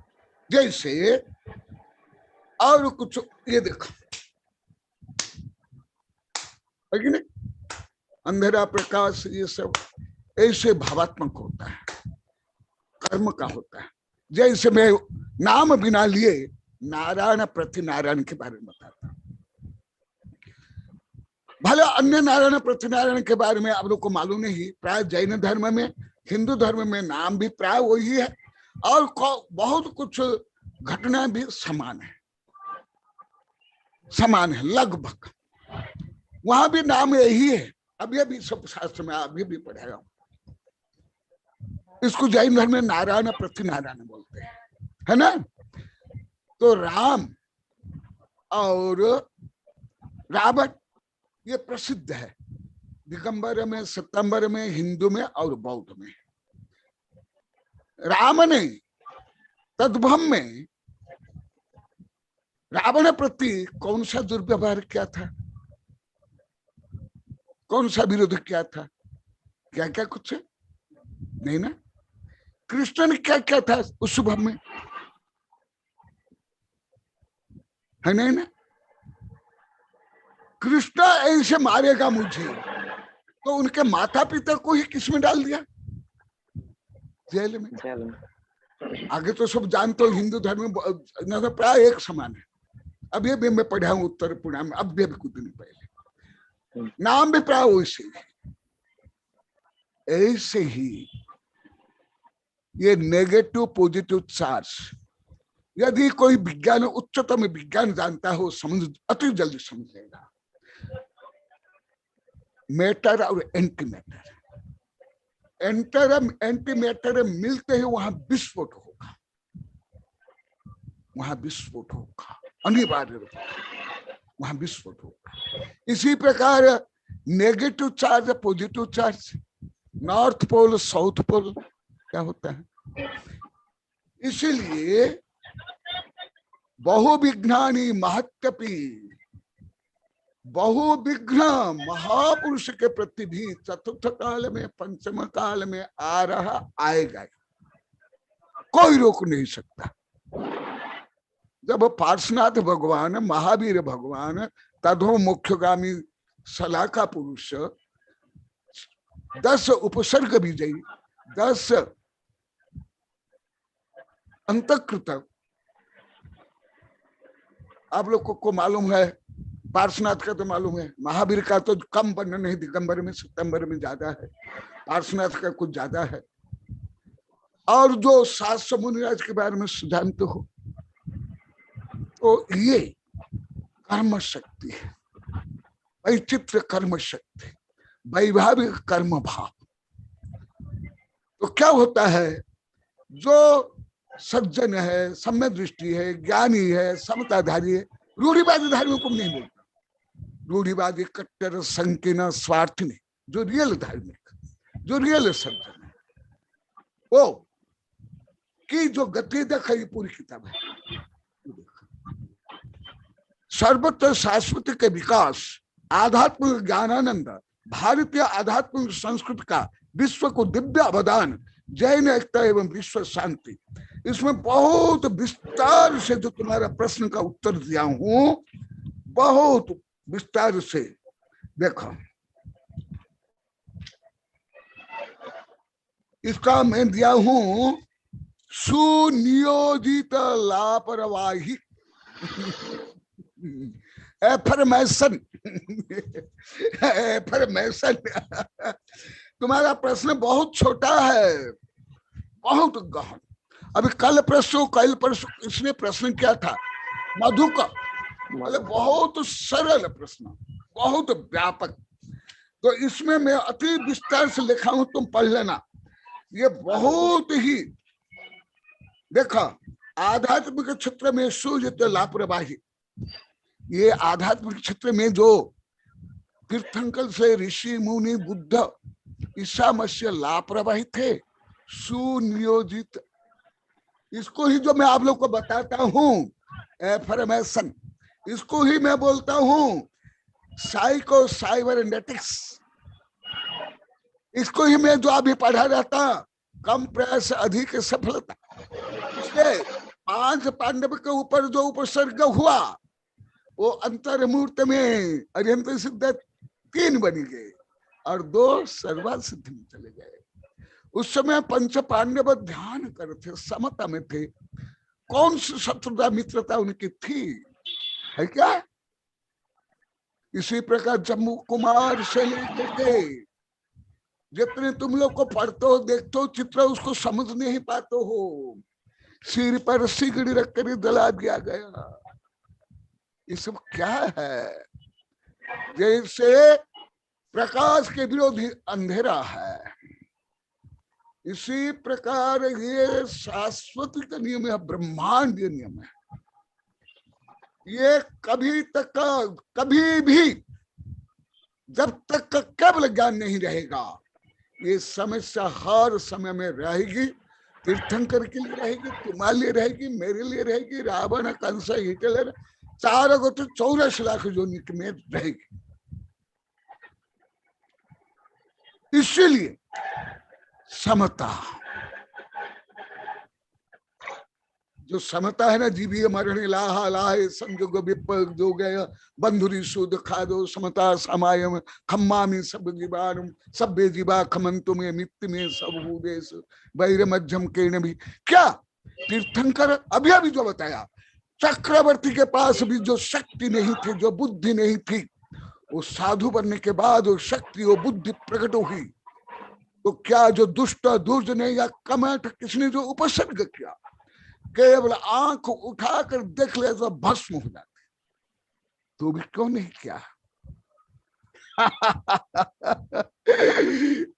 जैसे और कुछ, ये देखो है कि नहीं, अंधेरा प्रकाश, ये सब ऐसे भावात्मक होता है, कर्म का होता है। जैसे मैं नाम बिना लिए नारायण प्रति नारायण के बारे में बताता हूं। भले अन्य नारायण प्रति नारायण के बारे में आप लोग को मालूम नहीं, प्राय जैन धर्म में, हिंदू धर्म में नाम भी प्राय वही है, और बहुत कुछ घटना भी समान है, समान है लगभग। वहां भी नाम यही है। अब ये भी सब शास्त्र में अभी भी पढ़ाया हूं। इसको जैन धर्म में नारायण प्रति नारायण बोलते हैं, है ना। तो राम और रावण ये प्रसिद्ध है, दिगंबर में, सितंबर में, हिंदू में और बौद्ध में। राम ने तद्भव में रावण प्रति कौन सा दुर्व्यवहार किया था, कौन सा विरोध किया था, क्या क्या कुछ नहीं ना। कृष्ण ने क्या क्या था उस शुभ में, है नहीं ना। कृष्ण ऐसे मारेगा मुझे, तो उनके माता पिता को ही किसमें डाल दिया, जेल में। आगे तो सब जानते हो, हिंदू धर्म में प्राय एक समान है। अब ये भी मैं पढ़ा हूं उत्तर पुणे में, अब भी कुछ दिन पहले, नाम भी प्राय वैसे ही। ऐसे ही ये नेगेटिव पॉजिटिव चार्ज, यदि कोई विज्ञान, उच्चतम विज्ञान जानता हो, समझ अति जल्दी समझ लेगा। मैटर और एंटी मैटर, एंटी मैटर मिलते ही वहां विस्फोट होगा, वहां विस्फोट होगा, अनिवार्य रूप से वहां विस्फोट होगा। इसी प्रकार negative charge, positive charge, north pole south pole क्या होता है। इसीलिए बहुविघ्नानि महत्यपि, बहुविघ्न महापुरुष के प्रति भी चतुर्थ काल में, पंचम काल में आ रहा, आएगा, कोई रोक नहीं सकता। जब पार्श्वनाथ भगवान, महावीर भगवान, तदो मुख्यगामी सलाका पुरुष, 10 उपसर्ग विजयी, 10 अंतकृत, आप लोग को मालूम है, पार्श्वनाथ का तो मालूम है, महावीर का तो कम वर्णन नहीं, दिगंबर में, सितंबर में ज्यादा है, पार्श्वनाथ का कुछ ज्यादा है। और जो 700 मुनिराज के बारे में जानते हो, तो ये कर्म शक्ति है, वैचित्र कर्म शक्ति, वैभाविक कर्म भाव। तो क्या होता है, जो सज्जन है, सम्यक दृष्टि है, ज्ञानी है, समताधारी है, रूढ़िवादी धार्मिक को नहीं बोलता, रूढ़िवादी कट्टर संकीर्ण स्वार्थी नहीं, जो रियल धार्मिक, जो रियल सज्जन है, वो की जो गति देखा, ये पूरी किताब है। सर्वत्र शाश्वत के विकास, आध्यात्मिक ज्ञानानंद, भारतीय आध्यात्मिक संस्कृति का विश्व को दिव्य अवदान, जैन एकता एवं विश्व शांति। इसमें बहुत विस्तार से जो तुम्हारा प्रश्न का उत्तर दिया हूं, बहुत विस्तार से देखो। इसका मैं दिया हूं सुनियोजित लापरवाही, एफर्मेशन, एफर्मेशन। तुम्हारा प्रश्न बहुत छोटा है, बहुत गहन। अभी कल परसों इसने प्रश्न किया था मधु का, मतलब बहुत सरल प्रश्न, बहुत व्यापक। तो इसमें मैं अति विस्तार से लिखा हूं, तुम पढ़ लेना। ये बहुत ही, देखा, आध्यात्मिक क्षेत्र में सुयोजित लापरवाही, ये आध्यात्मिक क्षेत्र में जो तीर्थंकर से ऋषि मुनि बुद्ध ईसा मसीह लापरवाही थे, सुनियोजित, इसको ही जो मैं आप लोग को बताता हूं एफर्मेशन, इसको ही मैं बोलता हूं साइको साइबरनेटिक्स, इसको ही मैं जो अभी पढ़ा रहता कम प्रयास अधिक सफलता। इसलिए 5 पांडव के ऊपर जो उपसर्ग हुआ वो अंतर्मूर्त में अरिहंत सिद्ध 3 बन गए और 2 सर्वा सिद्धि में चले गए। उस समय 5 पांडव ध्यान करते, समता में थे। कौन सी शत्रुता मित्रता उनकी थी, है क्या? इसी प्रकार जम्मू कुमार से लेकर के जितने तुम लोग को पढ़ते हो देखते हो चित्र, उसको समझ नहीं पाते हो। सिर पर सिगड़ी रख कर जला दिया गया। ये सब क्या है? जैसे प्रकाश के विरोधी अंधेरा है, इसी प्रकार ये शाश्वती का नियम है, ब्रह्मांडीय नियम है। ये कभी भी जब तक का केवल ज्ञान नहीं रहेगा, ये समस्या हर समय में रहेगी। तीर्थंकर के लिए रहेगी, तुम्हारे लिए रहेगी, मेरे लिए रहेगी, रावण, कंस, हिटलर, 4 को तो 84 लाख जो में रहेगी। इसीलिए समता, जो समता है ना, जीवी मरण लाहा लाहे संयोग विपद जो गया बंधुरी सुद खादो समता समायम खम्मामी सब जीवानुम सभ्य जीवा खमंतु में मित्त में सब भूदेश वैर मध्यम के भी। क्या तीर्थंकर अभी जो बताया, चक्रवर्ती के पास भी जो शक्ति नहीं थी, जो बुद्धि नहीं थी, वो साधु बनने के बाद वो शक्ति वो बुद्धि प्रकट हुई। तो क्या जो दुष्ट दुर्जन या कमठ किसने जो उपसर्ग किया, केवल आंख उठाकर देख ले तो भस्म हो जाते, तो भी क्यों नहीं किया?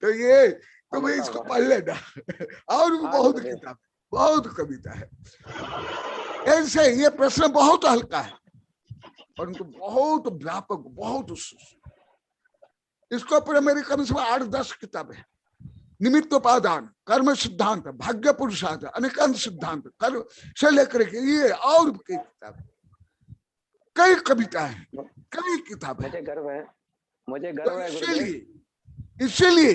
तो ये तो मैं इसको पढ़ लेना। और भी बहुत किताब, बहुत कविता है। ऐसे ये प्रश्न बहुत हल्का है परंतु बहुत व्यापक, बहुत इसके ऊपर मेरी कम से कम 8-10 किताबें हैं। निमित्तोपादान, कर्म सिद्धांत, भाग्य पुरुषार्थ, अनेकांत सिद्धांत, कर्म से लेकर के ये और कई किताबें, कई कविताएं, कई किताबें। मुझे गर्व है इसीलिए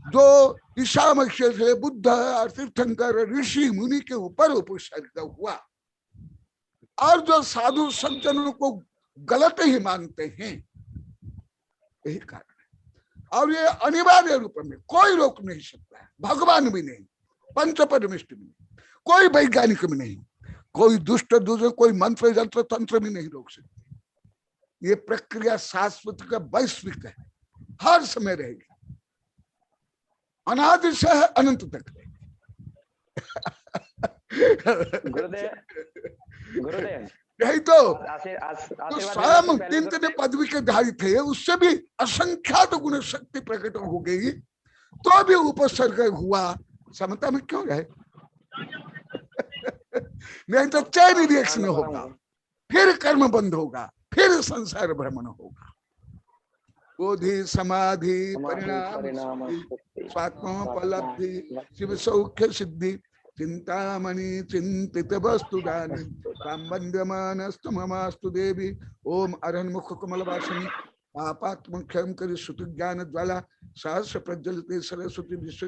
जो ईशा मनुष्य से बुद्ध और तीर्थंकर ऋषि मुनि के ऊपर उपसर्ग हुआ, और जो साधु संतों को गलत ही मानते हैं, यही कारण। और ये अनिवार्य रूप में कोई रोक नहीं सकता है, भगवान भी नहीं, पंच परमिष्ट भी नहीं, कोई वैज्ञानिक भी नहीं, कोई दुष्ट दुष्ट, कोई मंत्र यंत्र तंत्र भी नहीं रोक सकते। ये प्रक्रिया शाश्वत का वैश्विक है, हर समय रहेगी, अनादि से है अनंत तक रहेगी। गुरुदेव यही तो स्वयं 3 पदवी के धारी थे, उससे भी असंख्यात गुण शक्ति प्रकट हो गई, तो भी उपसर्ग हुआ। समता में क्यों रहे? नहीं तो चैन रिएक्शन होगा, फिर कर्म बंद होगा, फिर संसार भ्रमण होगा। बोधि समाधि परिणाम स्वात्मोपलब्धि शिव सौख्य सिद्धि चिंतामणि चिंतित वस्तु दान संबंधमानस्तु ममास्तु देवी। ओम अरहन मुख कमल वासनी पापात्म क्षम कर श्रुति ज्ञान ज्वाला सहस्र प्रज्वलिते सरस्वती विश्व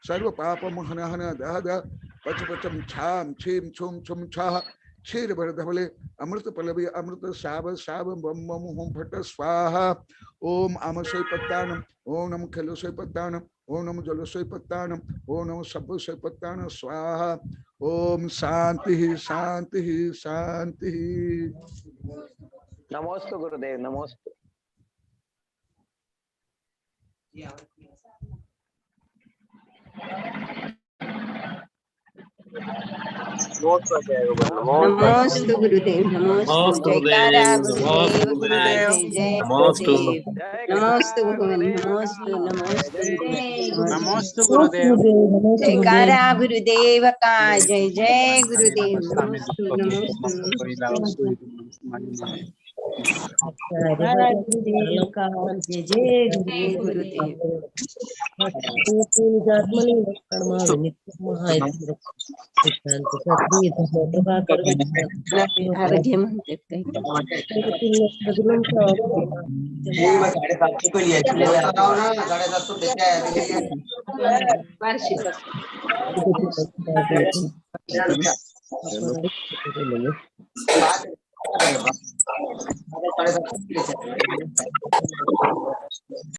सर्व पाप महनहन दह दह पच पचम छाम छीम छुम छुम छाह क्षीर भर धवले अमृत पलवी अमृत साव साव बम बम होम फट स्वाहा। ओम आम सोई पत्तानम, ओम नम खेलो सोई पत्तानम, ओम नमो जल सोई पत्तानम, ओम नमो सब सोई पत्तानम स्वाहा। ओम शांति शांति शांति। नमोस्तु गुरुदेव, नमोस्तु। नमोस्तु गुरुदेव, नमोस्तु जयकारा गुरुदेव, जय गुरुदेव, नमोस्तु गुरुदेव, नमोस्तु नमोस्तु गुरुदेव, जयकारा गुरुदेव का जय जय गुरुदेव, नमोस्तु नमोस्तु। गुरुदेव का जय जय गुरुदेव आत्मनि कर्मा नित्य महायज्ञ शांती सत्य धर्म आरोग्य म्हणतात काही वार्षिक का